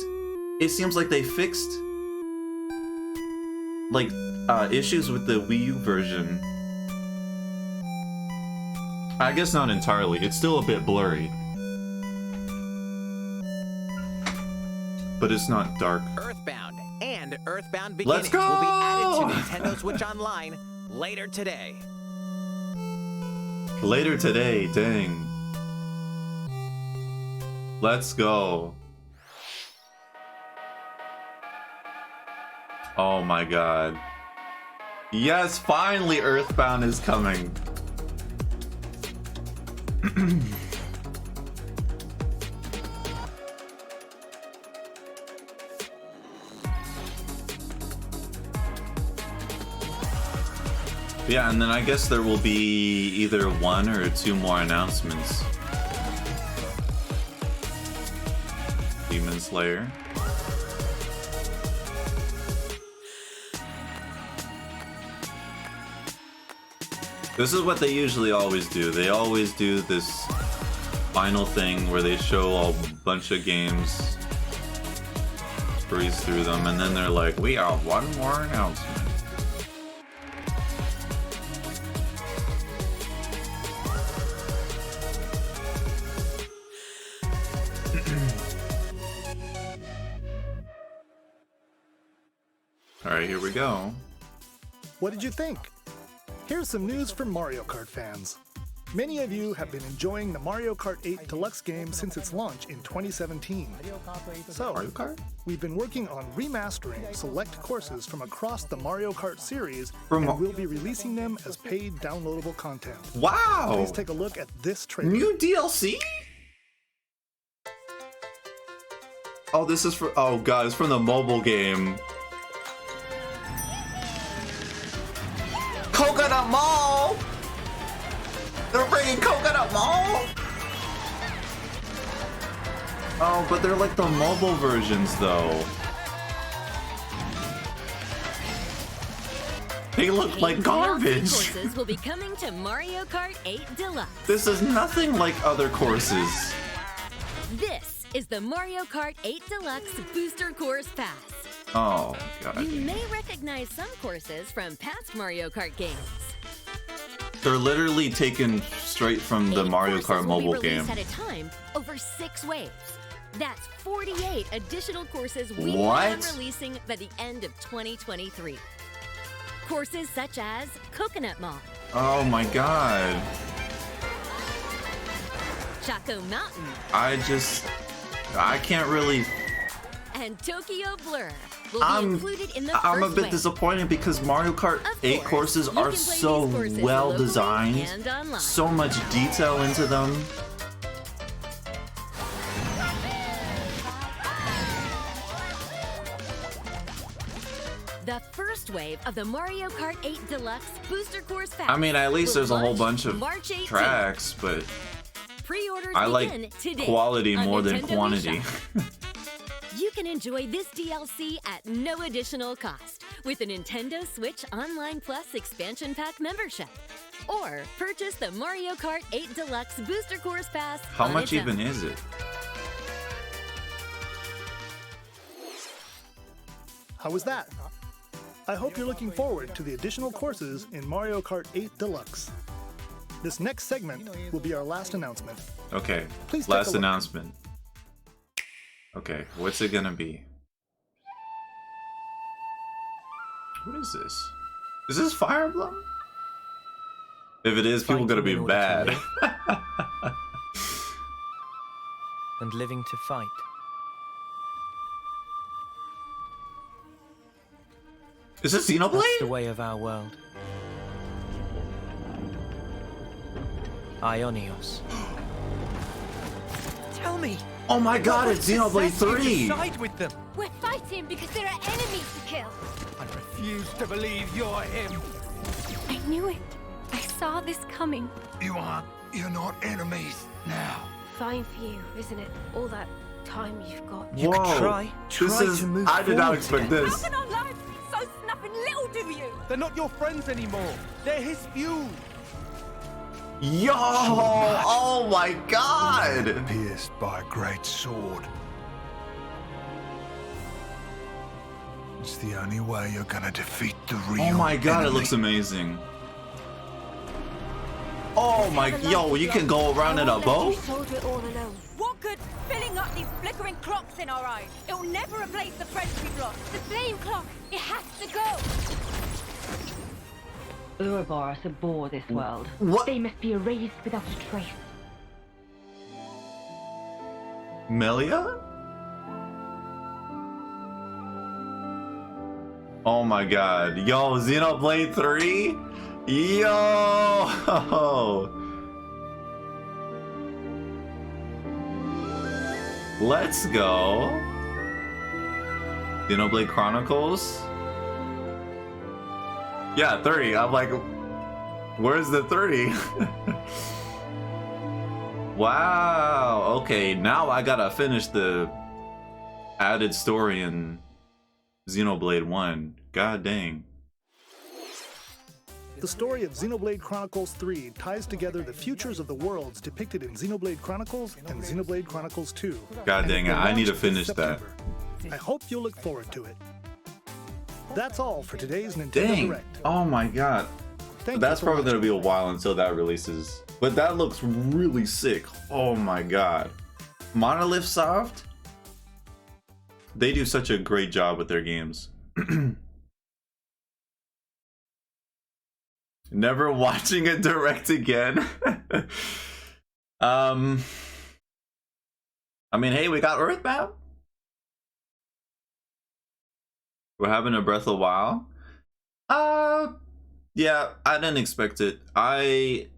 It seems like they fixed... like, issues with the Wii U version. I guess not entirely. It's still a bit blurry. But it's not dark. Earthbound and Earthbound Beginnings Let's go! will be added to Nintendo Switch Online later today. Later today, dang. Let's go. Oh my god. Yes, finally Earthbound is coming. Yeah, and then I guess there will be either 1 or 2 more announcements. Demon Slayer. This is what they usually always do. They always do this final thing where they show a bunch of games, breeze through them, and then they're like, we have 1 more announcement. Alright, here we go. What did you think? Here's some news from Mario Kart fans. Many of you have been enjoying the Mario Kart 8 Deluxe game since its launch in 2017. So, we've been working on remastering select courses from across the Mario Kart series, and we'll be releasing them as paid downloadable content. Wow! Please take a look at this trailer. New DLC? Oh, this is for... Oh, God, it's from the mobile game. Coconut Mall! They're bringing Coconut Mall! Oh, but they're like the mobile versions, though. They look like garbage. Courses will be coming to Mario Kart 8 Deluxe. This is nothing like other courses. This is the Mario Kart 8 Deluxe Booster Course Pass. Oh, God. You may recognize some courses from past Mario Kart games. They're literally taken straight from the Mario Kart mobile game. At a time, over 6 waves. That's 48 additional courses we What? plan on releasing by the end of 2023. Courses such as Coconut Mall, Oh my God. Chaco Mountain, I can't really... and Tokyo Blur will be I'm included in the a first bit wave. disappointed because Mario Kart 8 courses are so well designed, and online. so much detail into them. The first wave of the Mario Kart 8 Deluxe Booster Course Pass. I mean, at least will there's a whole launch bunch of March 18th. tracks, but Pre-orders I begin like today quality on more than Nintendo quantity. eShop. You can enjoy this DLC at no additional cost with a Nintendo Switch Online Plus Expansion Pack membership. Or purchase the Mario Kart 8 Deluxe Booster Course Pass. How on much its even own. is it? How was that? I hope you're looking forward to the additional courses in Mario Kart 8 Deluxe. This next segment will be our last announcement. Okay, Please take a last look. announcement. Okay, what's it gonna be? What is this? Is this Fire Emblem? If it is, people are gonna be bad. And living to fight. Is this Xenoblade? That's the way of our world. Ionios. Tell me. Oh my god, it's Xenoblade 3! Side with them. We're fighting because there are enemies to kill. I refuse to believe you're him. I knew it. I saw this coming. You're not enemies now. Fine for you, isn't it? All that time you've got. You could try to move I did not expect this. How can our lives be so snuffing little to you? They're not your friends anymore. They're his few. Yo! Oh my god! Pierced by a great sword. It's the only way you're gonna defeat the real Oh my god, enemy. it looks amazing. Oh my, yo, you can go around in a boat? Soldier all alone. What good filling up these flickering clocks in our eyes? It'll never replace the friends we've lost. The flame clock, it has to go. Ouroboros abhor this world. What? They must be erased without a trace. Melia? Oh my god. Yo, Xenoblade 3? Yo! Let's go. Xenoblade Chronicles? Yeah, 30. I'm like, where's the 30? Wow. Okay, now I gotta finish the added story in Xenoblade 1. God dang. The story of Xenoblade Chronicles 3 ties together the futures of the worlds depicted in Xenoblade Chronicles and Xenoblade Chronicles 2. God dang it, I need to finish that. I hope you'll look forward to it. That's all for today's Nintendo Dang. Direct. Oh my god. That's probably gonna be a while until that releases. But that looks really sick. Oh my god. Monolith Soft? They do such a great job with their games. Never watching a direct again. I mean, hey, we got Earthbound. We're having a Breath of the Wild. Yeah, I didn't expect it. I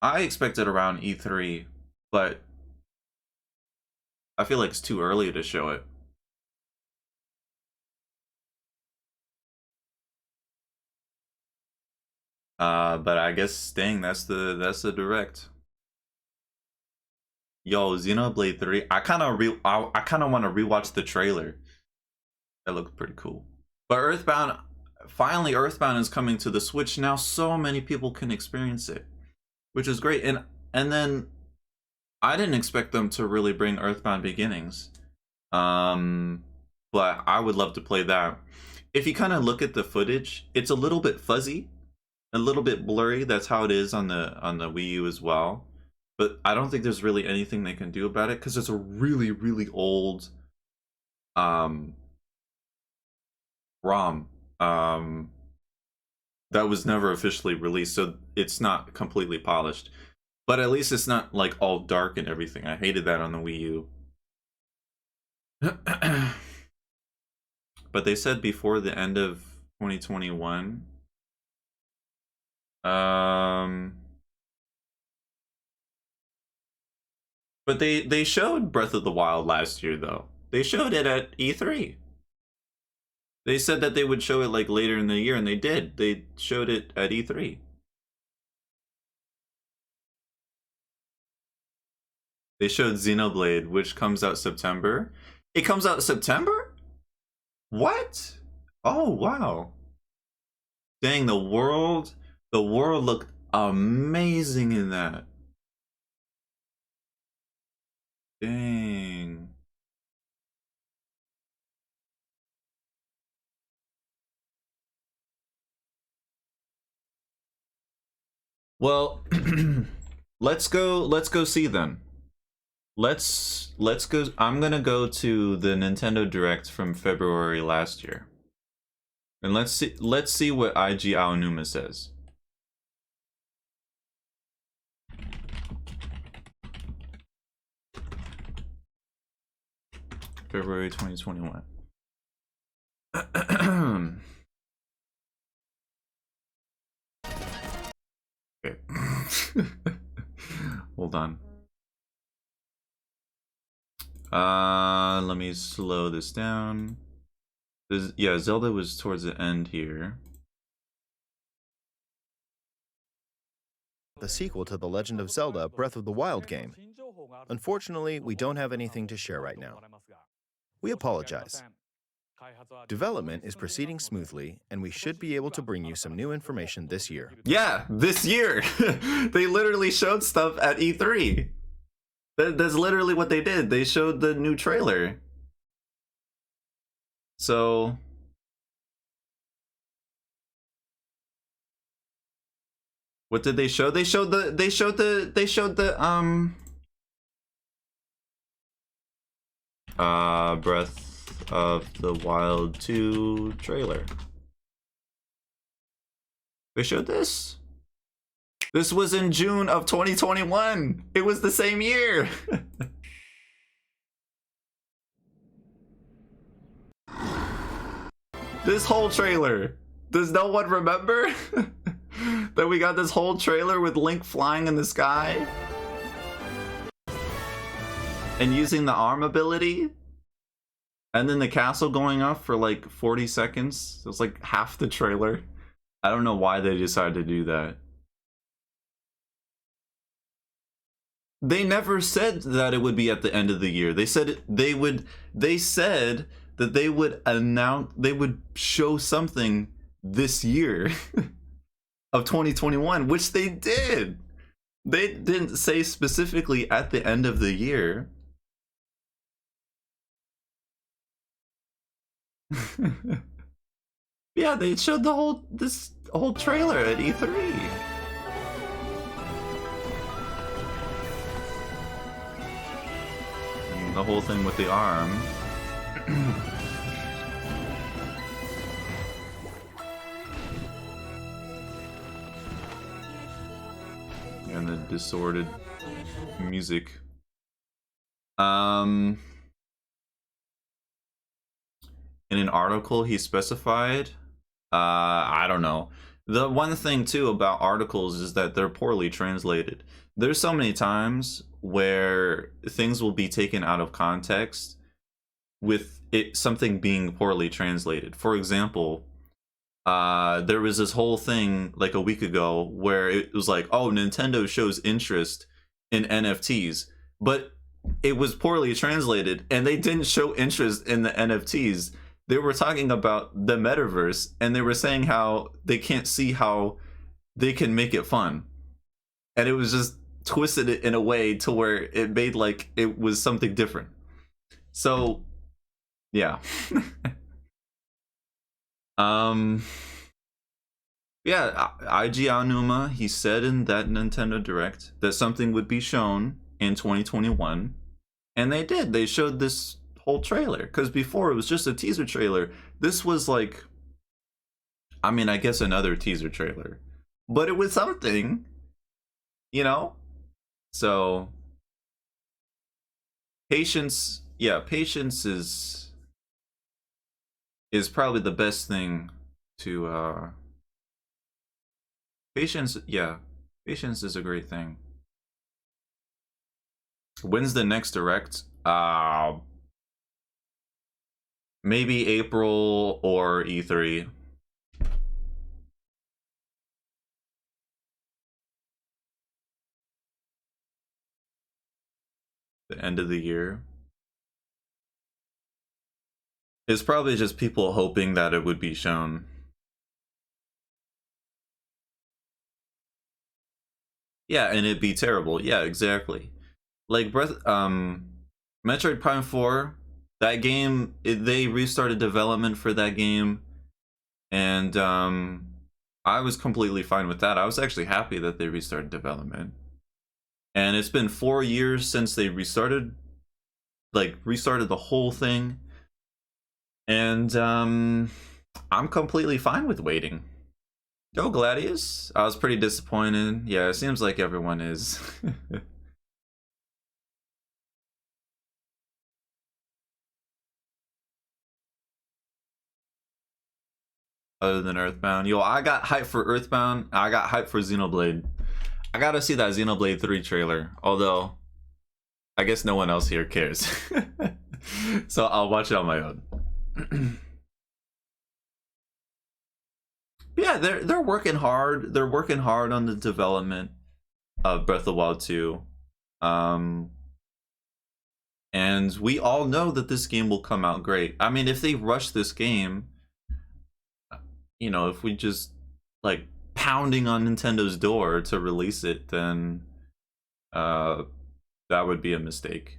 expected around E3, but I feel like it's too early to show it. But I guess dang, that's the direct. Yo, Xenoblade 3. I kind of want to rewatch the trailer. That looked pretty cool. But Earthbound, finally Earthbound is coming to the Switch now. So many people can experience it, which is great. And then I didn't expect them to really bring Earthbound Beginnings. But I would love to play that. If you kind of look at the footage, it's a little bit fuzzy, a little bit blurry. That's how it is on the Wii U as well. But I don't think there's really anything they can do about it because it's a really, really old ROM that was never officially released, so it's not completely polished. But at least it's not like all dark and everything. I hated that on the Wii U. But they said before the end of 2021. But they showed Breath of the Wild last year though. They showed it at E3. They said that they would show it like later in the year, and they did. They showed it at E3. They showed Xenoblade, which comes out September. It comes out September? What? Oh, wow. Dang, the world looked amazing in that. Dang. Well, let's go see then. Let's go. I'm gonna go to the Nintendo Direct from February last year, and let's see what IG Aonuma says. February 2021. Hold on. Let me slow this down. Yeah, Zelda was towards the end here. The sequel to The Legend of Zelda Breath of the Wild game. Unfortunately, we don't have anything to share right now. We apologize. Development is proceeding smoothly, and we should be able to bring you some new information this year. Yeah, this year! They literally showed stuff at E3. That's literally what they did. They showed the new trailer. So... what did they show? They showed the Breath of the Wild 2 trailer. They showed this. This was in June of 2021. It was the same year. This whole trailer. Does no one remember? That we got this whole trailer with Link flying in the sky and using the arm ability, and then the castle going off for like 40 seconds. It was like half the trailer. I don't know why they decided to do that. They never said that it would be at the end of the year. They said they said that they would announce, they would show something this year. Of 2021, which they did. They didn't say specifically at the end of the year. Yeah, they showed this whole trailer at E3. And the whole thing with the arm. And the disordered music. In an article he specified, I don't know. The one thing too about articles is that they're poorly translated. There's so many times where things will be taken out of context with something being poorly translated. For example, there was this whole thing like a week ago where it was like, oh, Nintendo shows interest in NFTs, but it was poorly translated and they didn't show interest in the NFTs. They were talking about the metaverse and they were saying how they can't see how they can make it fun. And it was just twisted it in a way to where it made like it was something different. So, yeah. Yeah, Eiji Aonuma, he said in that Nintendo Direct that something would be shown in 2021, and they did. They showed this whole trailer, because before it was just a teaser trailer. This was like, I mean, I guess another teaser trailer, but it was something, you know? So, patience, yeah, patience is probably the best thing to, patience, yeah, patience is a great thing. When's the next Direct? Maybe April or E3. The end of the year. It's probably just people hoping that it would be shown. Yeah, and it'd be terrible. Yeah, exactly. Like Metroid Prime 4, that game, they restarted development for that game, and I was completely fine with that. I was actually happy that they restarted development. And it's been 4 years since they restarted the whole thing. And I'm completely fine with waiting. Go Gladius. I was pretty disappointed. Yeah, it seems like everyone is. Other than Earthbound. Yo, I got hyped for Earthbound. I got hyped for Xenoblade. I gotta see that Xenoblade 3 trailer. Although, I guess no one else here cares. So I'll watch it on my own. Yeah, they're working hard. They're working hard on the development of Breath of the Wild 2. And we all know that this game will come out great. I mean, if they rush this game, you know, if we just like pounding on Nintendo's door to release it, then that would be a mistake.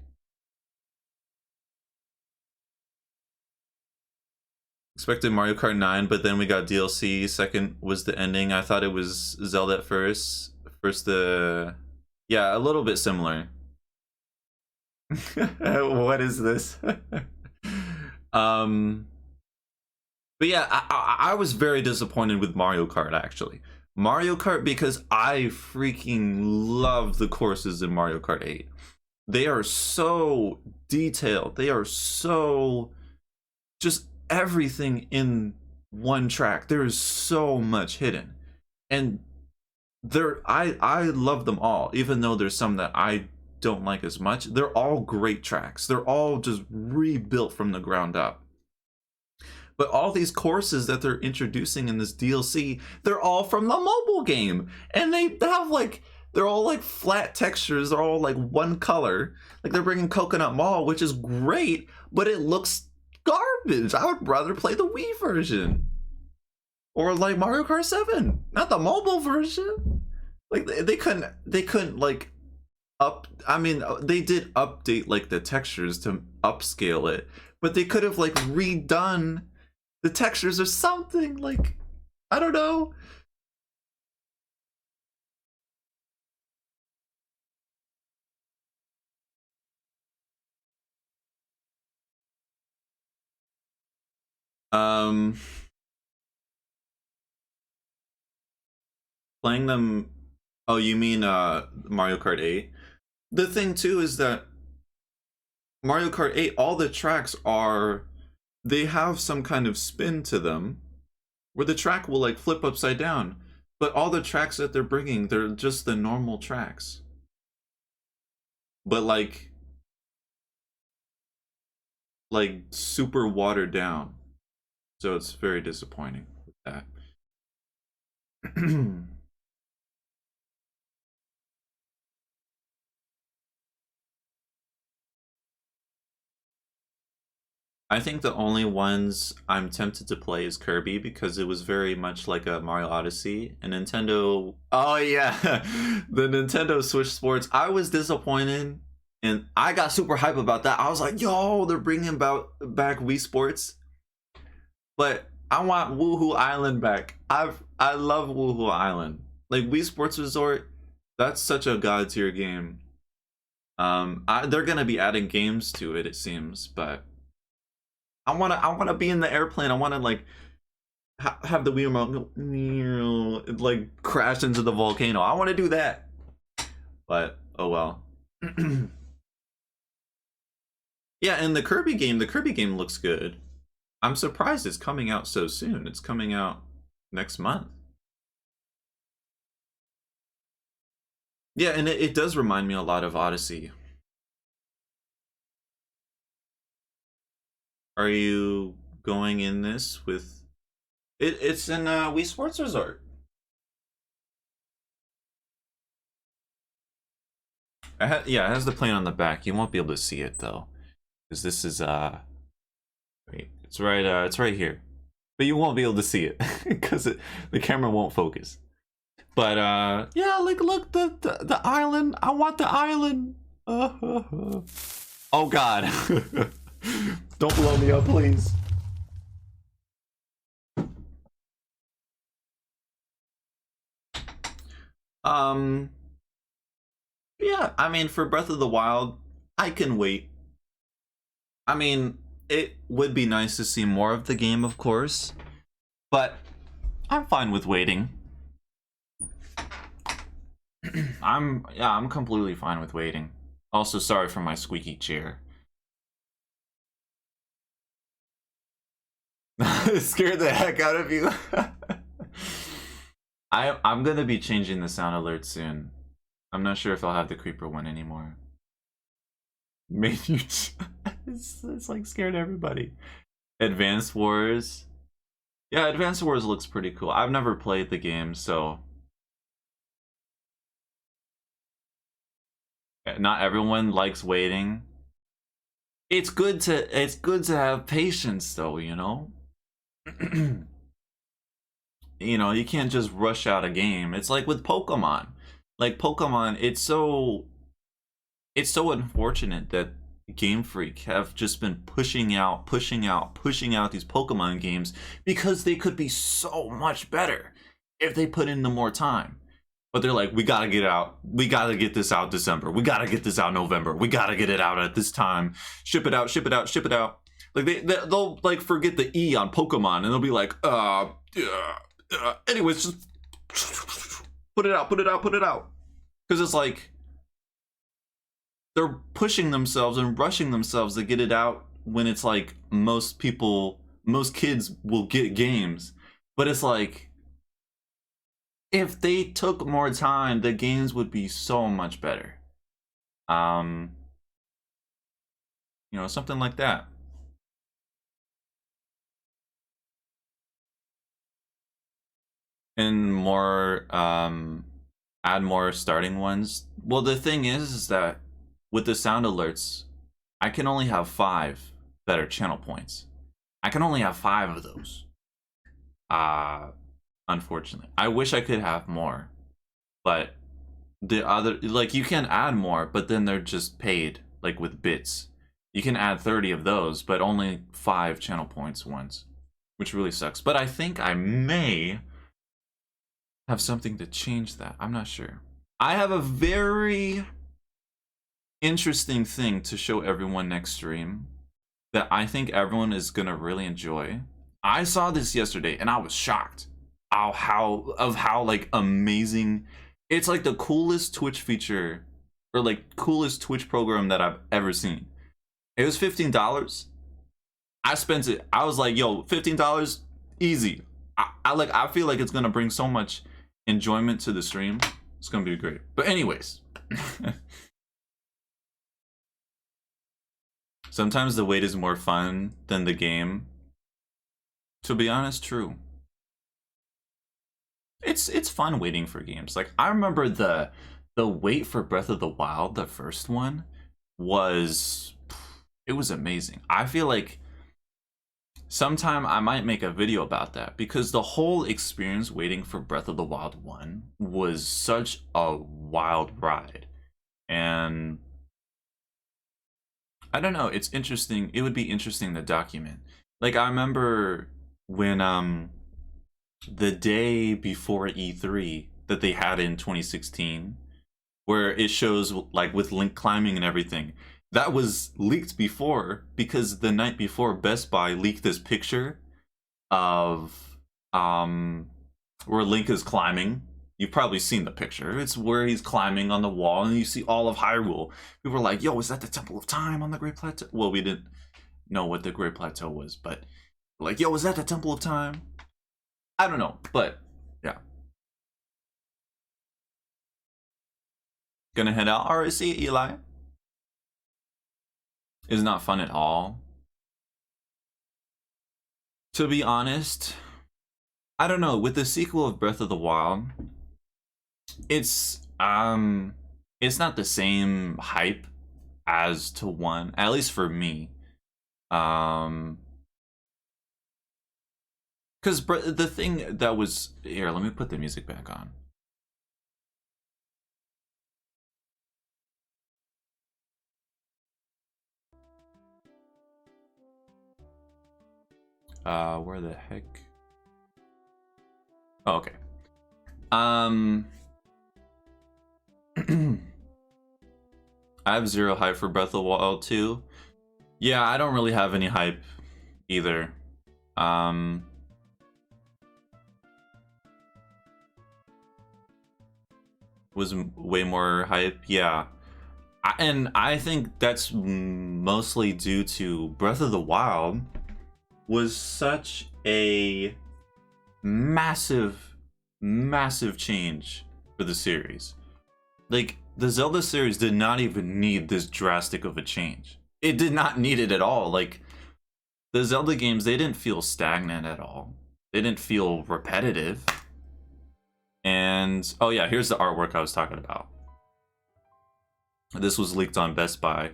Expected Mario Kart 9, but then we got DLC. Second was the ending. I thought it was Zelda at first. Yeah, a little bit similar. What is this? But yeah, I was very disappointed with Mario Kart, actually. Mario Kart, because I freaking love the courses in Mario Kart 8. They are so detailed. They are so just everything in one track. There is so much hidden. And I love them all, even though there's some that I don't like as much. They're all great tracks. They're all just rebuilt from the ground up. But all these courses that they're introducing in this DLC, they're all from the mobile game. And they have like, they're all like flat textures. They're all like one color. Like they're bringing Coconut Mall, which is great, but it looks garbage. I would rather play the Wii version. Or like Mario Kart 7, not the mobile version. Like they couldn't like I mean, they did update like the textures to upscale it, but they could have like redone the textures or something. Like, I don't know. Playing them. Oh, you mean Mario Kart 8? The thing too is that Mario Kart 8, all the tracks they have some kind of spin to them where the track will like flip upside down, but all the tracks that they're bringing, they're just the normal tracks, but like super watered down. So it's very disappointing with that. I think the only ones I'm tempted to play is Kirby, because it was very much like a Mario Odyssey. And Nintendo... Oh yeah, the Nintendo Switch Sports. I was disappointed, and I got super hype about that. I was like, yo, they're bringing back Wii Sports. But I want Woohoo Island back. I love Woohoo Island. Like Wii Sports Resort, that's such a god tier game. They're gonna be adding games to it, it seems, but I wanna be in the airplane. I wanna like have the Wii remote go, like crash into the volcano. I wanna do that. But oh well. Yeah, and the Kirby game looks good. I'm surprised it's coming out so soon. It's coming out next month. Yeah, and it does remind me a lot of Odyssey. Are you going in this with... It's in Wii Sports Resort. Yeah, it has the plane on the back. You won't be able to see it though, because this is wait, it's right here, but you won't be able to see it because the camera won't focus. But yeah, like look, the island. I want the island. Oh God. Don't blow me up, please. Yeah, I mean, for Breath of the Wild, I can wait. I mean, it would be nice to see more of the game, of course, but I'm fine with waiting. I'm completely fine with waiting. Also, sorry for my squeaky chair. It scared the heck out of you. I'm gonna be changing the sound alert soon. I'm not sure if I'll have the creeper one anymore. Maybe it's like scared everybody. Advance Wars. Yeah, Advance Wars looks pretty cool. I've never played the game, so not everyone likes waiting. It's good to have patience though, you know? You know, you can't just rush out a game. It's like with Pokemon. Like Pokemon, it's so unfortunate that Game Freak have just been pushing out these Pokemon games because they could be so much better if they put in the more time. But they're like, we gotta get out. We gotta get this out December. We gotta get this out November. We gotta get it out at this time. Ship it out, ship it out, ship it out. Like they'll like forget the E on Pokemon and they'll be like, anyways, just put it out, put it out, put it out. Because it's like they're pushing themselves and rushing themselves to get it out when it's like most kids will get games. But it's like, if they took more time, the games would be so much better. You know, something like that. And more, add more starting ones. Well, the thing is that with the sound alerts, I can only have 5 that are channel points. I can only have 5 of those. Unfortunately. I wish I could have more. But the other, like, you can add more, but then they're just paid, like with bits. You can add 30 of those, but only 5 channel points once, which really sucks. But I think I may have something to change that. I'm not sure. I have a very interesting thing to show everyone next stream that I think everyone is gonna really enjoy. I saw this yesterday and I was shocked how like amazing. It's like the coolest Twitch feature, or like coolest Twitch program that I've ever seen. It was $15. I spent it. I was like, yo, $15 easy. I feel like it's gonna bring so much enjoyment to the stream. It's gonna be great. But anyways, sometimes the wait is more fun than the game. To be honest, true. It's fun waiting for games. Like, I remember the wait for Breath of the Wild, the first one, was amazing. I feel like sometime I might make a video about that, because the whole experience waiting for Breath of the Wild 1 was such a wild ride. And I don't know, it's interesting. It would be interesting to document. Like, I remember when the day before E3 that they had in 2016, where it shows like with Link climbing and everything, that was leaked before, because the night before Best Buy leaked this picture of where Link is climbing. You've probably seen the picture. It's where he's climbing on the wall and you see all of Hyrule. People were like, yo, is that the Temple of Time on the Great Plateau? Well, we didn't know what the Great Plateau was, but like, yo, is that the Temple of Time? I don't know, but yeah. Gonna head out. Alright, see you, Eli. It's not fun at all. To be honest, I don't know, with the sequel of Breath of the Wild, it's not the same hype as to 1, at least for me. Because the thing that was here, let me put the music back on. Where the heck? Oh, okay. I have 0 hype for Breath of the Wild 2. Yeah, I don't really have any hype either. Was way more hype, yeah. And I think that's mostly due to Breath of the Wild was such a massive change for the series. like the Zelda series did not even need this drastic of a change. It did not need it at all. Like the Zelda games, they didn't feel stagnant at all. They didn't feel repetitive. And oh yeah, here's the artwork I was talking about. This was leaked on Best Buy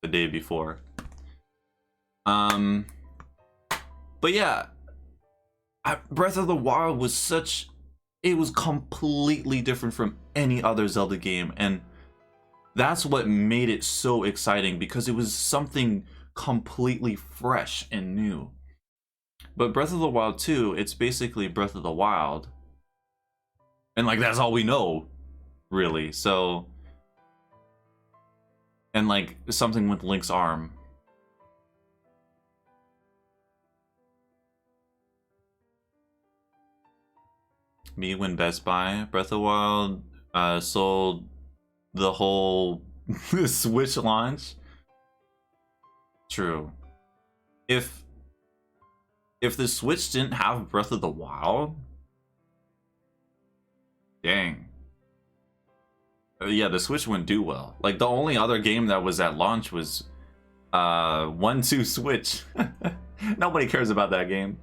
the day before. But yeah, Breath of the Wild was such, it was completely different from any other Zelda game, and that's what made it so exciting, because it was something completely fresh and new. But Breath of the Wild 2, it's basically Breath of the Wild, and like that's all we know, really. So, and like something with Link's arm. Me when Best Buy, Breath of the Wild sold the whole Switch launch. True. If the Switch didn't have Breath of the Wild, dang. Yeah, the Switch wouldn't do well. Like the only other game that was at launch was 1-2 Switch. Nobody cares about that game.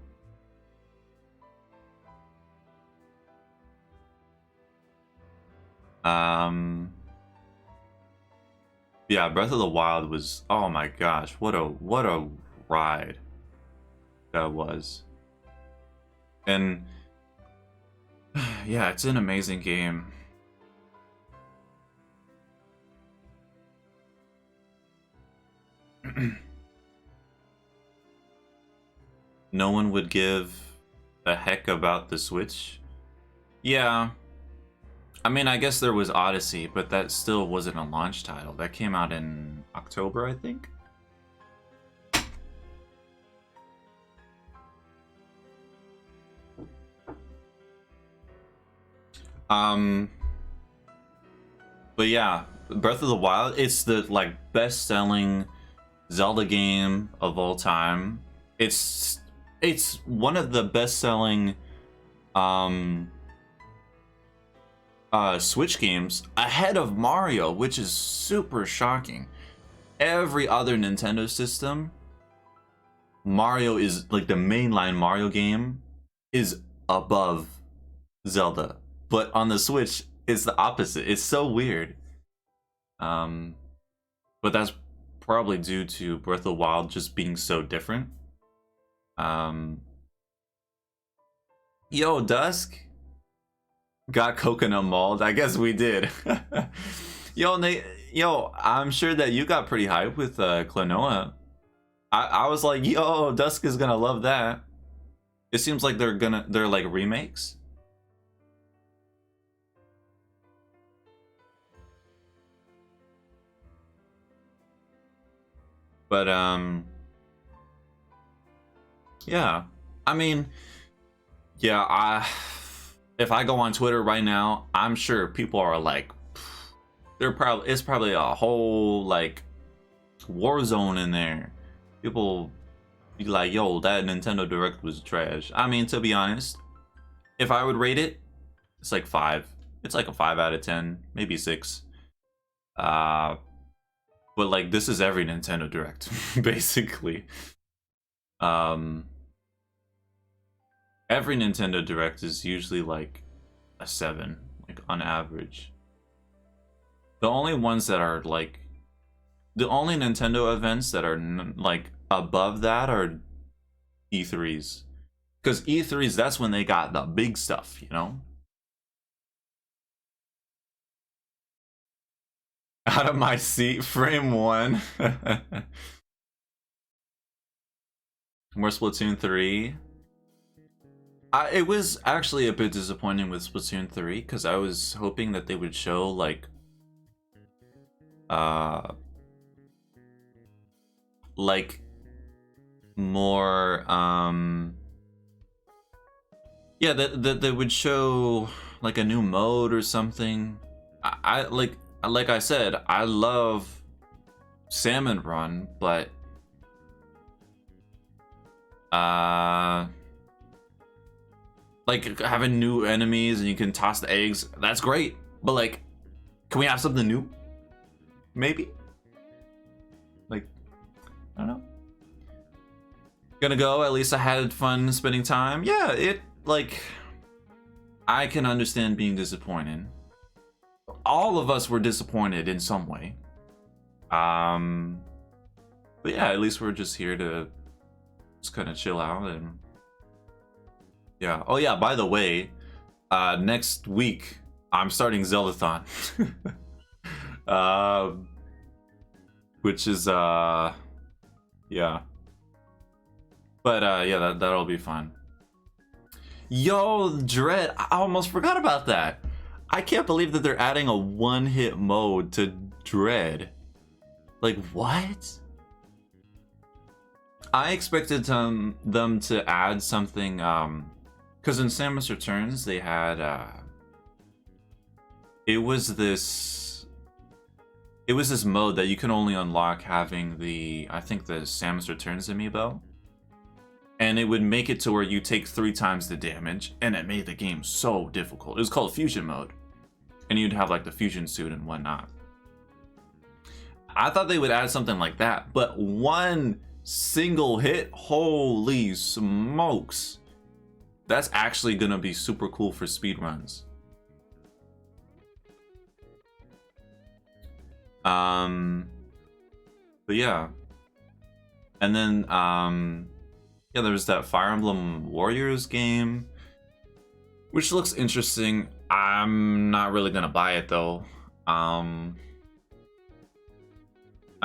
Yeah, Breath of the Wild was, oh my gosh, what a ride that was. And yeah, it's an amazing game. No one would give a heck about the Switch. Yeah. I mean, I guess there was Odyssey, but that still wasn't a launch title. That came out in October, I think. But yeah, Breath of the Wild, it's the like best-selling Zelda game of all time. It's one of the best-selling Switch games ahead of Mario, which is super shocking. Every other Nintendo system, Mario is like the mainline Mario game is above Zelda, but on the Switch it's the opposite. It's so weird. But that's probably due to Breath of the Wild just being so different. Yo, Dusk got coconut mauled. I guess we did. Yo, Nate, yo, I'm sure that you got pretty hyped with Klonoa. I was like, yo, Dusk is gonna love that. It seems like they're like remakes. But yeah, I mean, yeah, if I go on Twitter right now, I'm sure people are like, it's probably a whole like war zone in there. People be like, yo, that Nintendo Direct was trash. I mean, to be honest, if I would rate it, it's like 5. It's like a 5 out of 10, maybe 6. But like, this is every Nintendo Direct, basically. Every Nintendo Direct is usually like a 7, like on average. The only ones that are like, the only Nintendo events that are like above that are E3s. Because E3s, that's when they got the big stuff, you know? Out of my seat, frame 1. More Splatoon 3. It was actually a bit disappointing with Splatoon 3 because I was hoping that they would show like more yeah, that they would show like a new mode or something. I like I said, I love Salmon Run, but like having new enemies and you can toss the eggs, that's great. But like Can we have something new? Maybe. Like, I don't know. Gonna go. At least I had fun spending time. Yeah, it like I can understand being disappointed. All of us were disappointed in some way. But yeah, at least we're just here to just kind of chill out and yeah. Oh yeah, by the way, next week I'm starting Zeldathon. Which is yeah. But yeah, that'll be fun. Yo, Dread, I almost forgot about that. I can't believe that they're adding a one-hit mode to Dread. Like, what? I expected them to add something, because in Samus Returns, they had, it was this mode that you can only unlock having I think the Samus Returns amiibo. And it would make it to where you take 3 times the damage, and it made the game so difficult. It was called Fusion Mode. And you'd have like the fusion suit and whatnot. I thought they would add something like that, but one single hit, holy smokes. That's actually gonna be super cool for speedruns. But yeah. And then yeah, there's that Fire Emblem Warriors game, which looks interesting. I'm not really gonna buy it though. I'm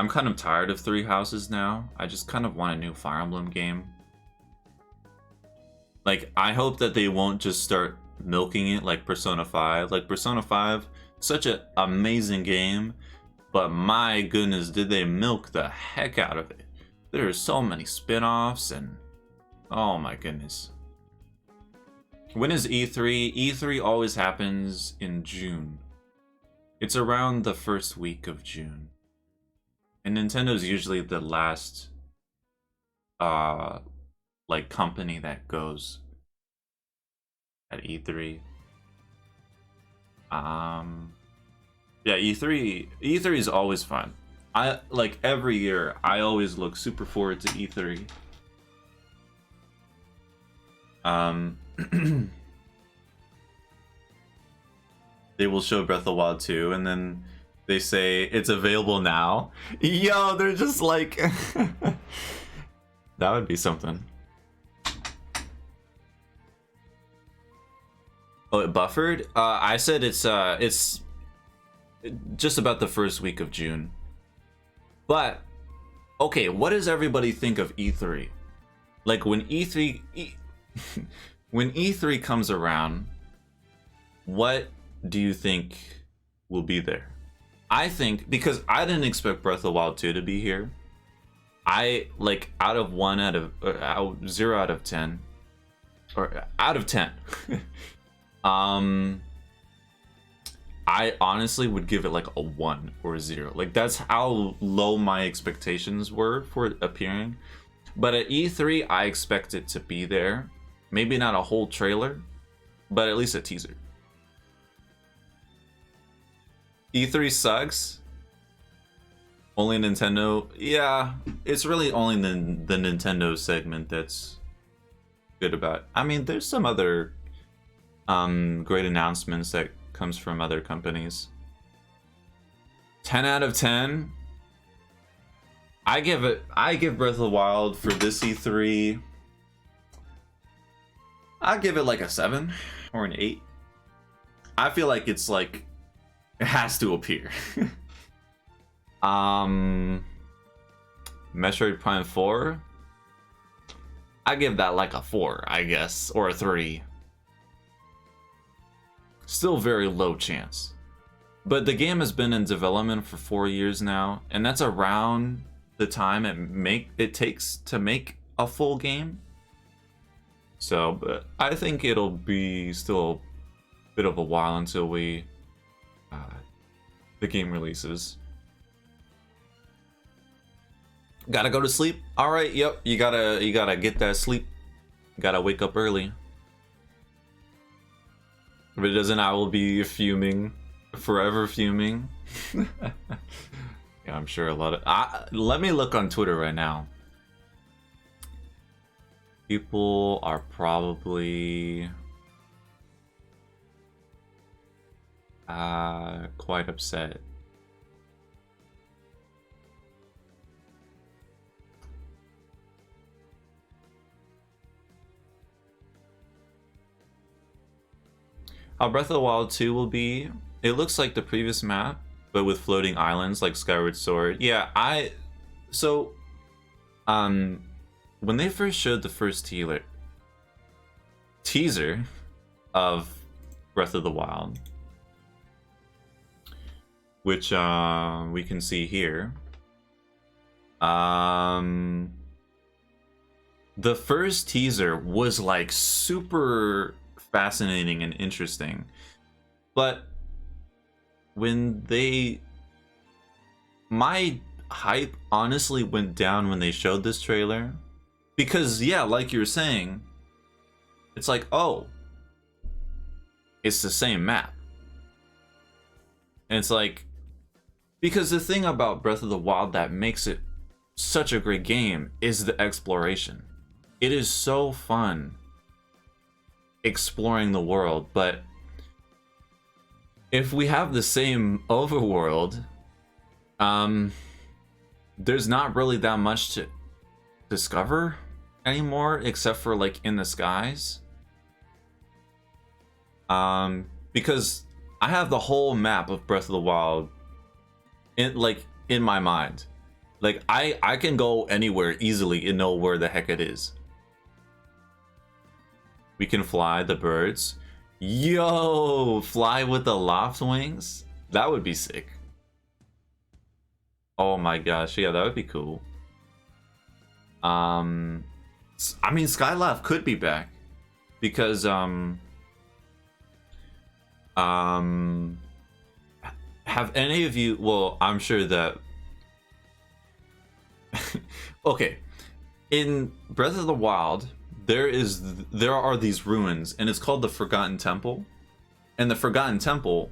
kind of tired of Three Houses now. I just kind of want a new Fire Emblem game. Like, I hope that they won't just start milking it like Persona 5. Like, Persona 5, such an amazing game, but my goodness, did they milk the heck out of it. There are so many spin-offs and oh my goodness. When is E3? E3 always happens in June. It's around the first week of June. And Nintendo's usually the last like company that goes at E3. Yeah, E3 is always fun. I like every year I always look super forward to E3. They will show Breath of the Wild 2 and then they say it's available now. Yo, they're just like that would be something. Oh, it buffered? I said it's just about the first week of June. But okay, what does everybody think of E3? Like when when E3 comes around, what do you think will be there? I think, because I didn't expect Breath of the Wild 2 to be here. I, like, out of 0 out of 10, or out of 10, I honestly would give it like a 1 or a 0. Like, that's how low my expectations were for it appearing. But at E3, I expect it to be there. Maybe not a whole trailer, but at least a teaser. E3 sucks. Only Nintendo. Yeah, it's really only the Nintendo segment that's good about it. I mean, there's some other great announcements that comes from other companies. 10 out of 10. I give Breath of the Wild for this E3. I give it like a 7 or an 8. I feel like it's like it has to appear. Metroid Prime 4. I give that like a 4, I guess, or a 3. Still very low chance. But the game has been in development for 4 years now, and that's around the time it takes to make a full game. So, but I think it'll be still a bit of a while until the game releases. Gotta go to sleep. All right, yep. You gotta get that sleep. Gotta wake up early. If it doesn't, I will be fuming. Forever fuming. Yeah, I'm sure a lot of... let me look on Twitter right now. People are probably... quite upset. How Breath of the Wild 2 will be, it looks like the previous map, but with floating islands like Skyward Sword. Yeah, when they first showed the first teaser of Breath of the Wild, which we can see here, the first teaser was like super fascinating and interesting, but when my hype honestly went down when they showed this trailer, because yeah, like you're saying, it's like, oh, it's the same map. And it's like, because the thing about Breath of the Wild that makes it such a great game is the exploration. It is so fun exploring the world, but if we have the same overworld, there's not really that much to discover anymore, except for like in the skies. Because I have the whole map of Breath of the Wild in my mind. Like I can go anywhere easily and know where the heck it is. We can fly the birds. Yo, fly with the loft wings? That would be sick. Oh my gosh, yeah, that would be cool. I mean, Skyloft could be back because have any of you, well, I'm sure that okay, in Breath of the Wild, there are these ruins, and it's called the Forgotten Temple, and the Forgotten Temple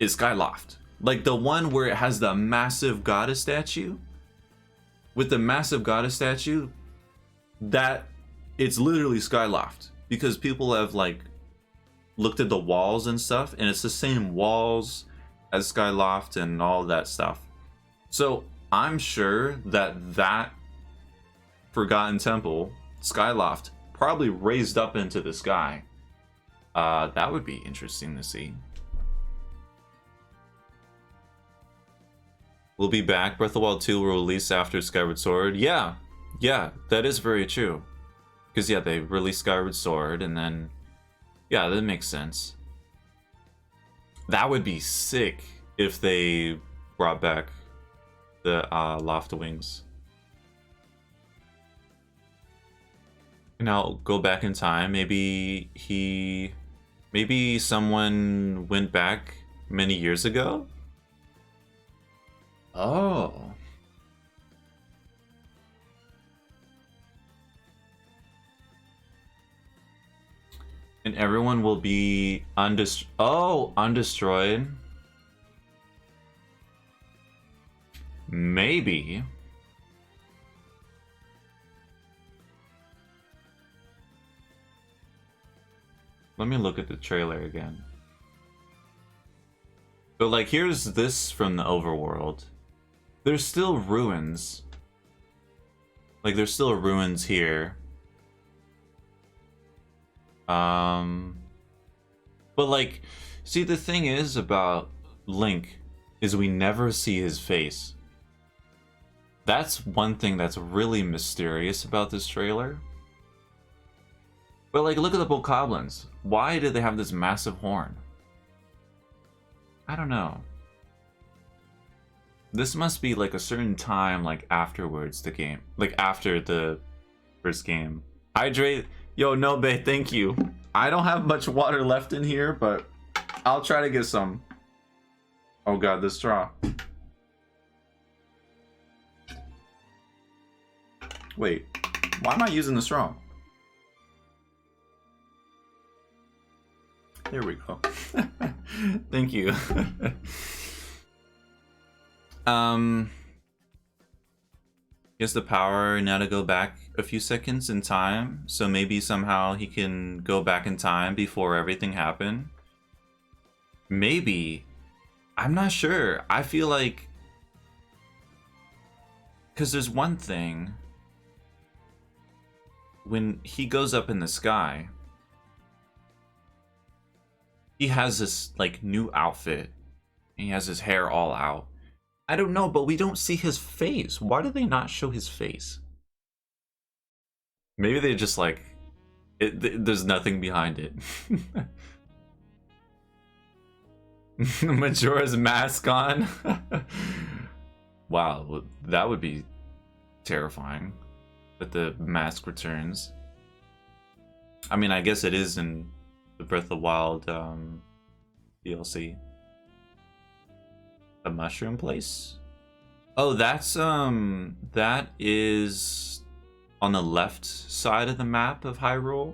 is Skyloft, like the one where it has the massive goddess statue. With the massive goddess statue, that it's literally Skyloft, because people have like looked at the walls and stuff, and it's the same walls as Skyloft and all that stuff. So I'm sure that Forgotten Temple, Skyloft, probably raised up into the sky. That would be interesting to see. We'll be back. Breath of the Wild 2 will release after Skyward Sword. Yeah, that is very true. Because yeah, they released Skyward Sword, and then yeah, that makes sense. That would be sick if they brought back the Loft Wings. Now go back in time. Maybe someone went back many years ago. Oh. And everyone will be undestroyed. Maybe. Let me look at the trailer again. But like, here's this from the overworld. There's still ruins. Like, there's still ruins here. But like, see, the thing is about Link is we never see his face. That's one thing that's really mysterious about this trailer. But like, look at the Bokoblins. Why did they have this massive horn? I don't know. This must be like a certain time, like afterwards the game, like after the first game. Hydrate. Yo, Nobe, thank you. I don't have much water left in here, but I'll try to get some. Oh god, the straw. Wait, why am I using the straw? There we go. Thank you. He has the power now to go back a few seconds in time, so maybe somehow he can go back in time before everything happened. Maybe. I'm not sure. I feel like... Because there's one thing... When he goes up in the sky, he has this, like, new outfit. He has his hair all out. I don't know, but we don't see his face. Why do they not show his face? Maybe they just, like... there's nothing behind it. Majora's Mask on? Wow, that would be terrifying. That the mask returns. I mean, I guess it is in the Breath of the Wild DLC. The mushroom place? Oh, that's that is on the left side of the map of Hyrule.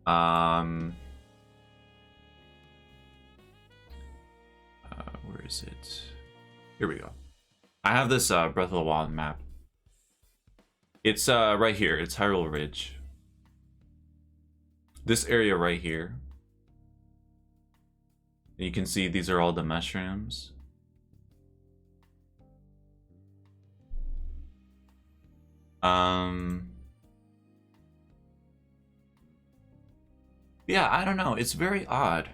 Where is it? Here we go. I have this Breath of the Wild map. It's right here. It's Hyrule Ridge. This area right here. You can see these are all the mushrooms. Yeah, I don't know. It's very odd.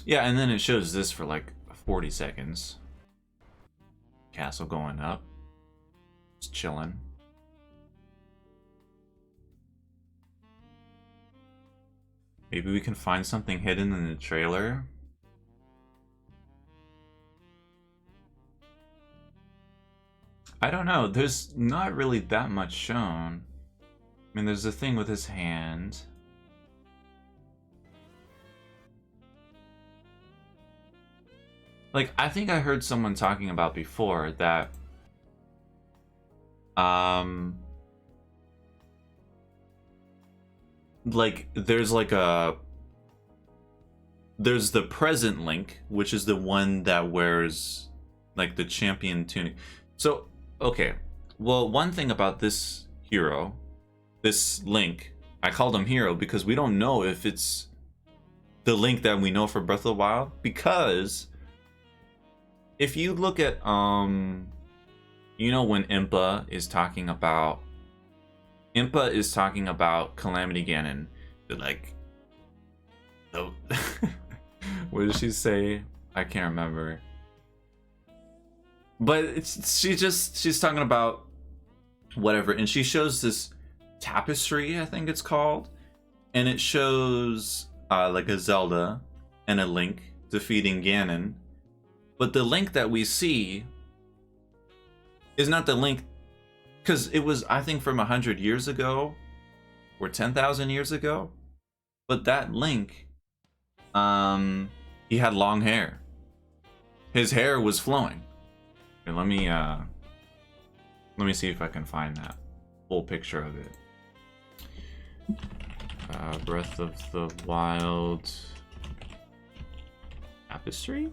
Yeah, and then it shows this for like 40 seconds. Castle going up. Just chilling. Maybe we can find something hidden in the trailer. I don't know. There's not really that much shown. I mean, there's the thing with his hand. Like, I think I heard someone talking about before that like there's the present Link, which is the one that wears like the champion tunic. So, okay. Well, one thing about this hero, this Link, I called him hero because we don't know if it's the Link that we know for Breath of the Wild, because if you look at, you know, when Impa is talking about Calamity Ganon, they're like, oh, what did she say? I can't remember. But she's talking about whatever, and she shows this tapestry, I think it's called, and it shows like a Zelda and a Link defeating Ganon. But the Link that we see is not the Link, because it was, I think, from 100 years ago or 10,000 years ago. But that Link, he had long hair. His hair was flowing. Here, let me see if I can find that full picture of it. Breath of the Wild tapestry.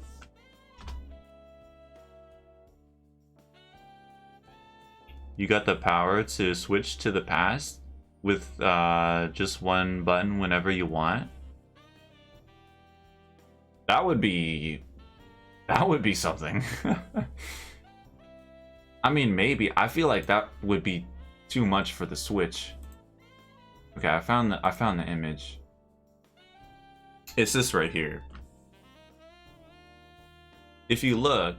You got the power to switch to the past with just one button whenever you want. That would be something. I mean, maybe. I feel like that would be too much for the Switch. Okay, I found the image. It's this right here. If you look,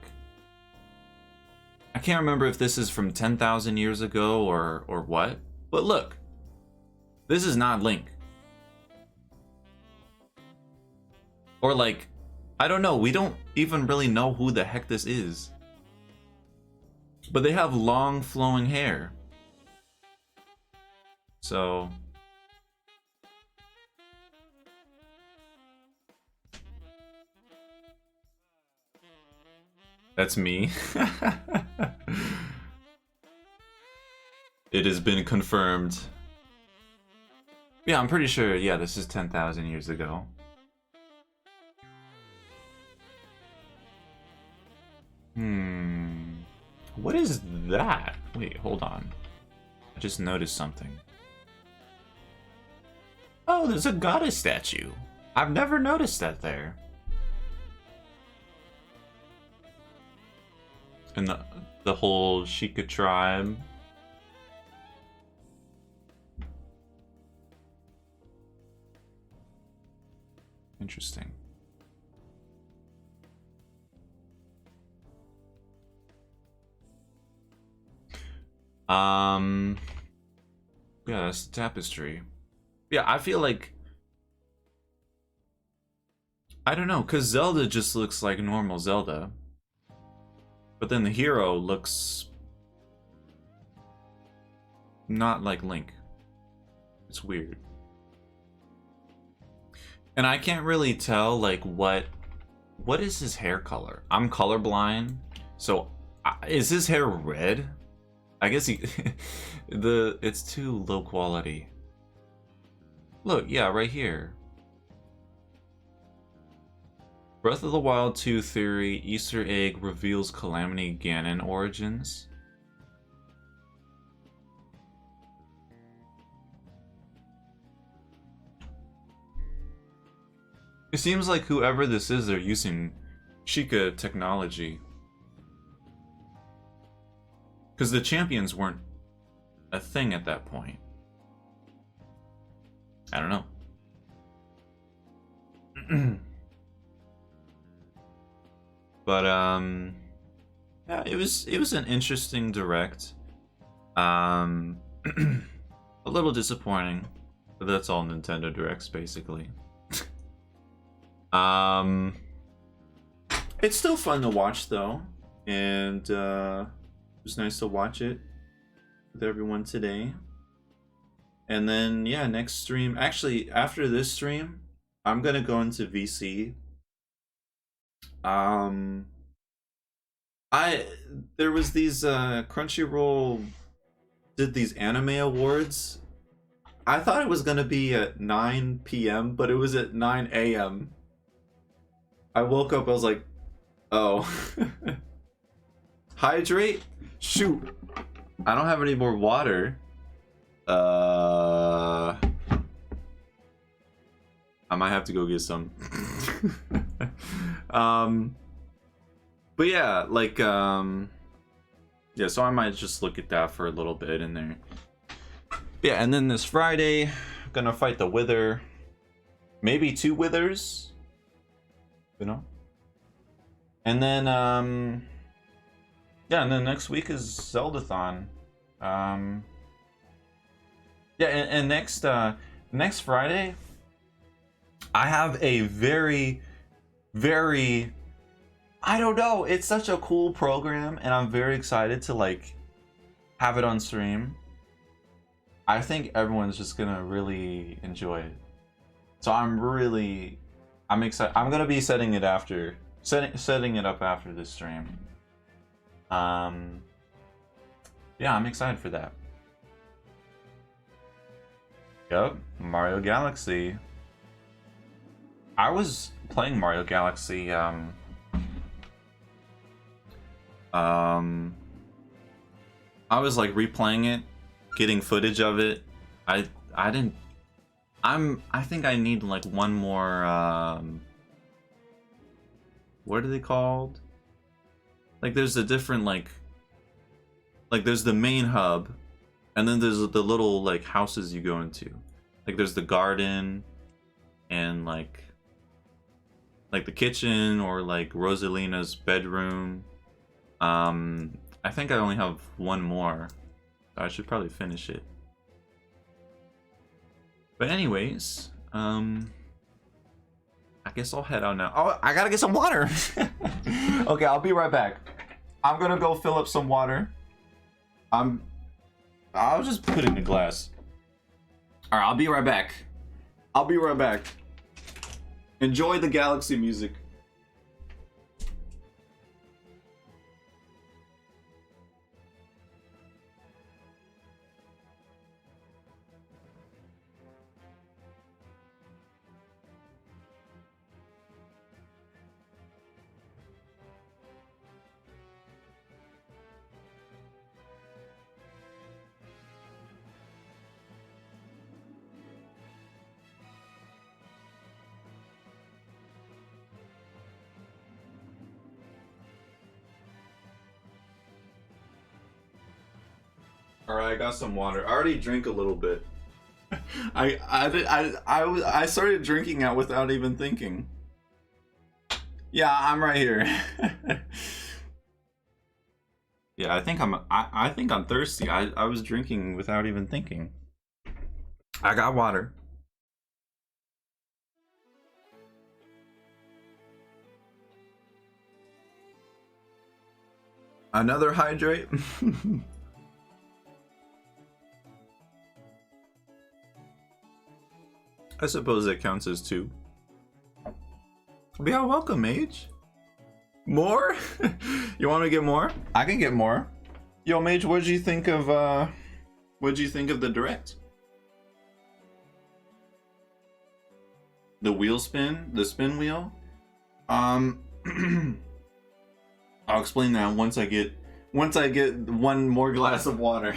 I can't remember if this is from 10,000 years ago or what, but look, this is not Link. Or like, I don't know, we don't even really know who the heck this is. But they have long flowing hair. So... That's me. It has been confirmed. Yeah, I'm pretty sure, yeah, this is 10,000 years ago. What is that? Wait, hold on. I just noticed something. Oh, there's a goddess statue. I've never noticed that there. And the whole Sheikah tribe. Interesting. Yeah, that's the tapestry. Yeah, I feel like, I don't know, because Zelda just looks like normal Zelda. But then the hero looks not like Link. It's weird. And I can't really tell, like, what is his hair color? I'm colorblind, so is his hair red? I guess it's too low quality. Look, yeah, right here. Breath of the Wild 2 theory, Easter egg reveals Calamity Ganon origins. It seems like whoever this is, they're using Sheikah technology. Because the champions weren't a thing at that point. I don't know. But yeah, it was an interesting direct. A little disappointing, but that's all Nintendo Directs basically. It's still fun to watch though, and it was nice to watch it with everyone today. And then yeah, next stream, actually after this stream, I'm gonna go into VC. There was these Crunchyroll did these anime awards. I thought it was gonna be at 9 p.m., but it was at 9 a.m. I woke up, I was like, oh. Hydrate? Shoot. I don't have any more water. I might have to go get some. But yeah, like, yeah, so I might just look at that for a little bit in there. Yeah, and then this Friday, I'm gonna fight the Wither. Maybe 2 Withers. You know? And then, yeah, and then next week is Zeldathon. Yeah, and next Friday, I have a very, very, I don't know, it's such a cool program, and I'm very excited to, like, have it on stream. I think everyone's just gonna really enjoy it. So I'm excited. I'm gonna be setting it up after this stream. Yeah, I'm excited for that. Yep, Mario Galaxy. I was playing Mario Galaxy, I was like replaying it, getting footage of it. I think I need like one more, what are they called? Like there's a different like there's the main hub, and then there's the little like houses you go into. Like there's the garden, and like the kitchen, or like Rosalina's bedroom. I think I only have one more. So I should probably finish it. But anyways, I guess I'll head out now. Oh, I gotta get some water. Okay, I'll be right back. I'm gonna go fill up some water. I'll just put it in a glass. All right, I'll be right back. Enjoy the Galaxy music. All right, I got some water. I already drank a little bit. I started drinking it without even thinking. Yeah, I'm right here. Yeah, I think I'm thirsty. I was drinking without even thinking. I got water. Another hydrate. I suppose that counts as 2. Yeah, welcome, Mage. More? You want to get more? I can get more. Yo, Mage, what'd you think of the direct? The wheel spin, the spin wheel. I'll explain that once I get one more glass of water.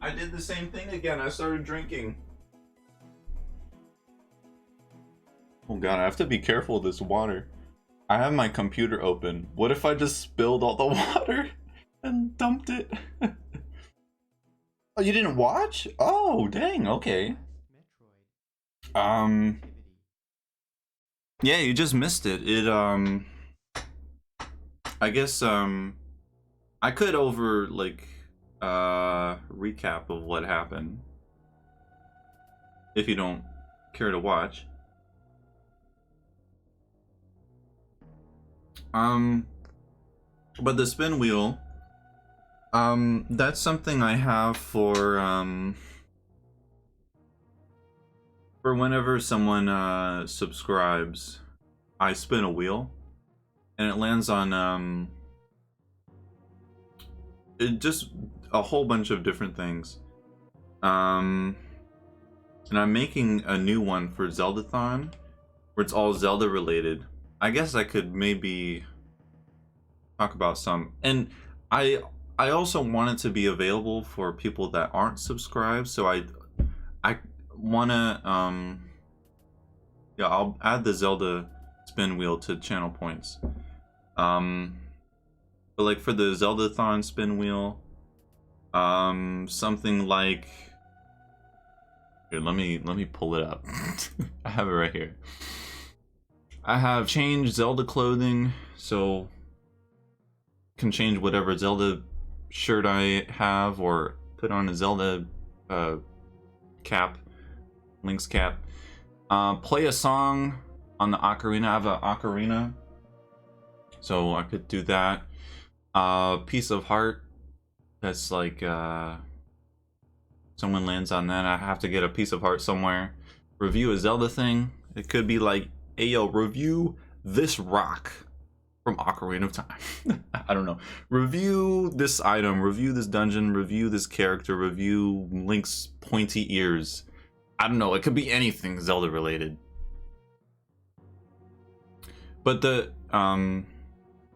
I did the same thing again. I started drinking. Oh god, I have to be careful with this water. I have my computer open. What if I just spilled all the water and dumped it? Oh, you didn't watch? Oh, dang, okay. Yeah, you just missed it. I guess, I could recap of what happened if you don't care to watch. But the spin wheel, that's something I have for whenever someone subscribes, I spin a wheel and it lands on just a whole bunch of different things. And I'm making a new one for Zeldathon where it's all Zelda related. I guess I could maybe talk about some, and I also want it to be available for people that aren't subscribed, so I wanna yeah, I'll add the Zelda spin wheel to channel points. But like for the Zeldathon spin wheel, something like, here, let me pull it up. I have it right here. I have changed Zelda clothing, so can change whatever Zelda shirt I have or put on a Zelda cap, Link's cap. Play a song on the ocarina. I have an ocarina, so I could do that. Piece of heart, that's like someone lands on that, I have to get a piece of heart somewhere. Review a Zelda thing. It could be like, hey yo, review this rock from Ocarina of Time. I don't know. Review this item, review this dungeon, review this character, review Link's pointy ears. I don't know, it could be anything Zelda related. But the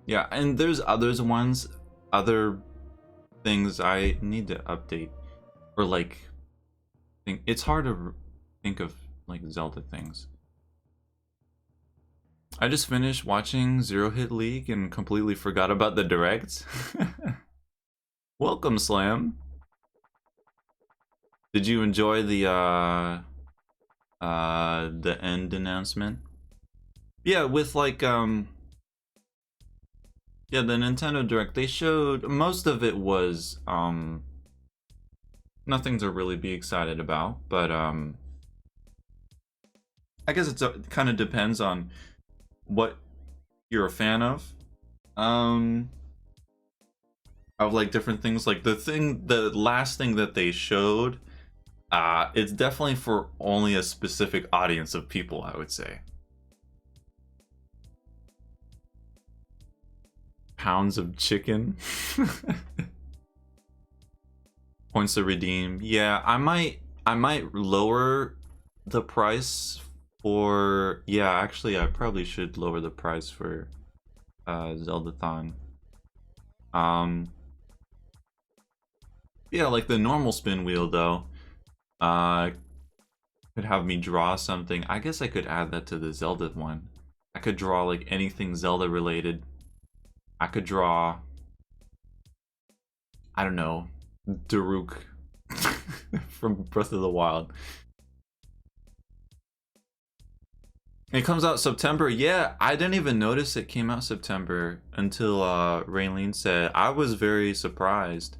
yeah, and there's other things I need to update, or like it's hard to think of like Zelda things. I just finished watching Zero Hit League and completely forgot about the direct. Welcome, Slam. Did you enjoy the end announcement? Yeah, with like yeah, the Nintendo Direct, they showed, most of it was nothing to really be excited about, but I guess it kind of depends on what you're a fan of like different things. Like the last thing that they showed, it's definitely for only a specific audience of people, I would say. Pounds of chicken. Points to redeem. Yeah, I might lower the price for, yeah, actually I probably should lower the price for Zeldathon. Yeah, like the normal spin wheel though. Could have me draw something. I guess I could add that to the Zelda one. I could draw like anything Zelda related. I could draw, I don't know, Daruk from Breath of the Wild. It comes out September. Yeah, I didn't even notice it came out September until Raylene said. I was very surprised.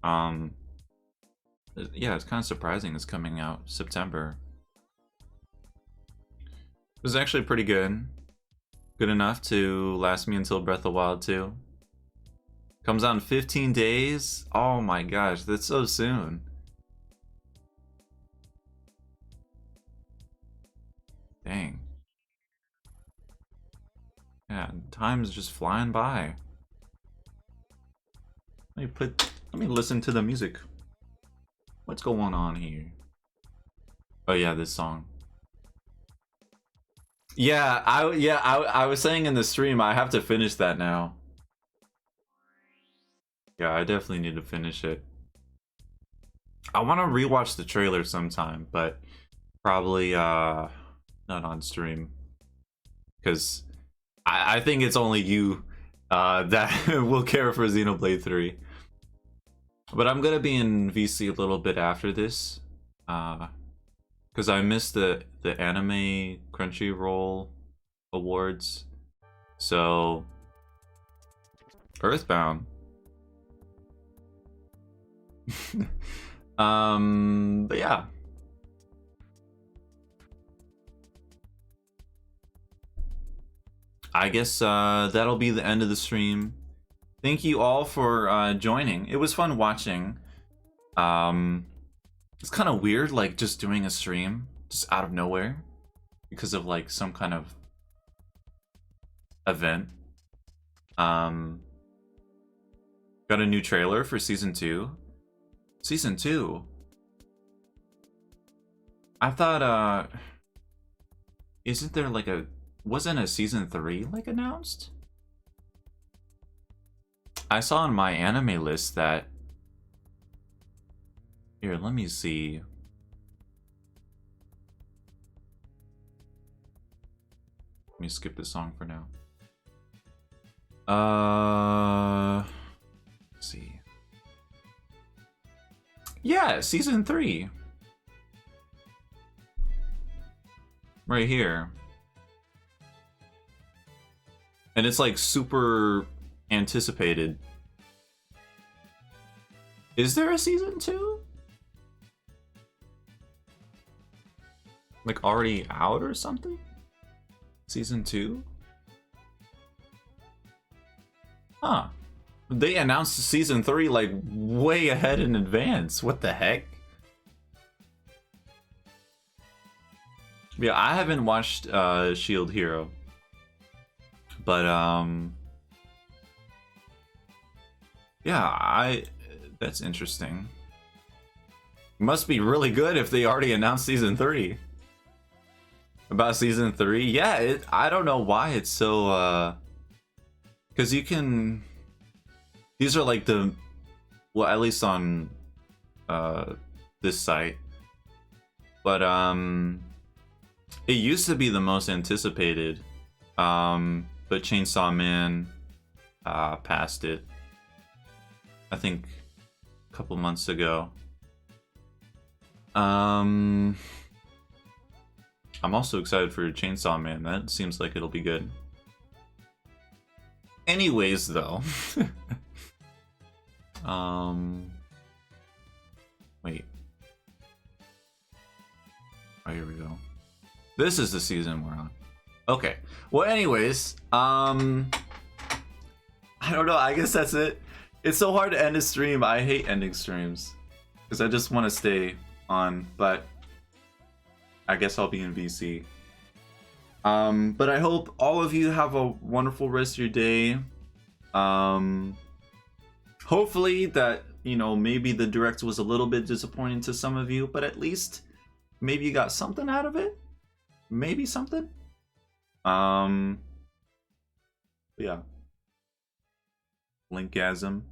Yeah, it's kind of surprising it's coming out September. It was actually pretty good. Good enough to last me until Breath of the Wild 2. Comes out in 15 days. Oh my gosh, that's so soon. Dang. Yeah, time's just flying by. Let me listen to the music. What's going on here? Oh yeah, this song. Yeah, I was saying in the stream I have to finish that now. Yeah, I definitely need to finish it. I want to rewatch the trailer sometime, but probably not on stream, because I think it's only you that will care for Xenoblade 3. But I'm gonna be in VC a little bit after this, because I missed the anime Crunchyroll awards. So Earthbound. But yeah. I guess that'll be the end of the stream. Thank you all for joining. It was fun watching. It's kind of weird, like just doing a stream just out of nowhere because of like some kind of event. Got a new trailer for season 2. Season 2. I thought isn't there like wasn't a season 3 like announced? I saw on my anime list that... Here, let me see. Let me skip this song for now. Let's see. Yeah, season 3. Right here. And it's like super anticipated. Is there a season 2? Like already out or something? Season 2? Huh. They announced season 3 like way ahead in advance. What the heck? Yeah, I haven't watched Shield Hero. But yeah, that's interesting. Must be really good if they already announced season 3. About season 3? Yeah, I don't know why it's so because you can, these are like the, well, at least on this site, but it used to be the most anticipated, but Chainsaw Man passed it, I think a couple months ago. I'm also excited for Chainsaw Man. That seems like it'll be good. Anyways, though. Wait. Oh, here we go. This is the season we're on. Okay. Well, anyways, I don't know. I guess that's it. It's so hard to end a stream. I hate ending streams because I just want to stay on, but I guess I'll be in VC. But I hope all of you have a wonderful rest of your day. Hopefully that, you know, maybe the direct was a little bit disappointing to some of you, but at least maybe you got something out of it. Maybe something. But yeah. Linkasm.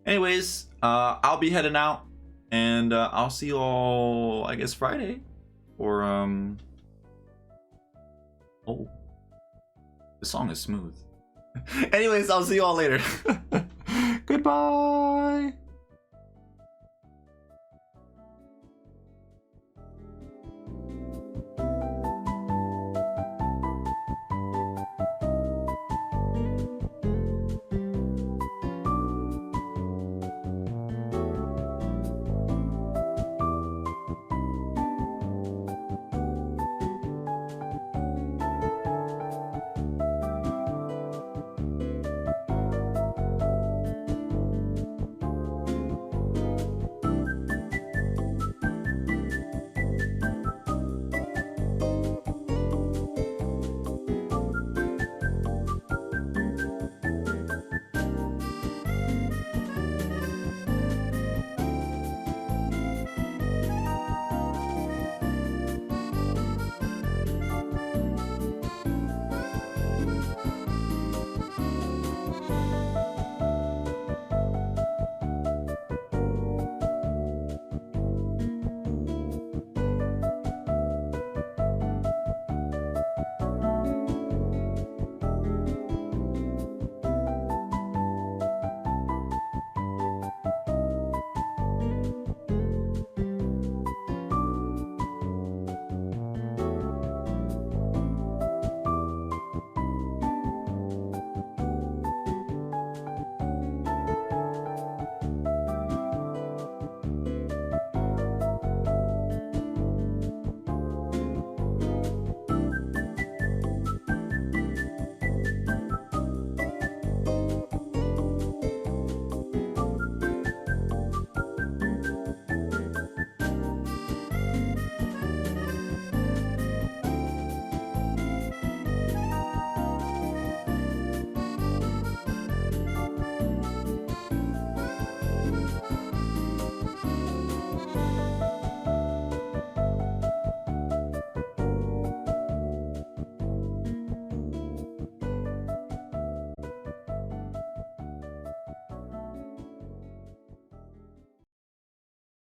Anyways, I'll be heading out, and I'll see you all, I guess, Friday. Or, oh. The song is smooth. Anyways, I'll see you all later. Goodbye.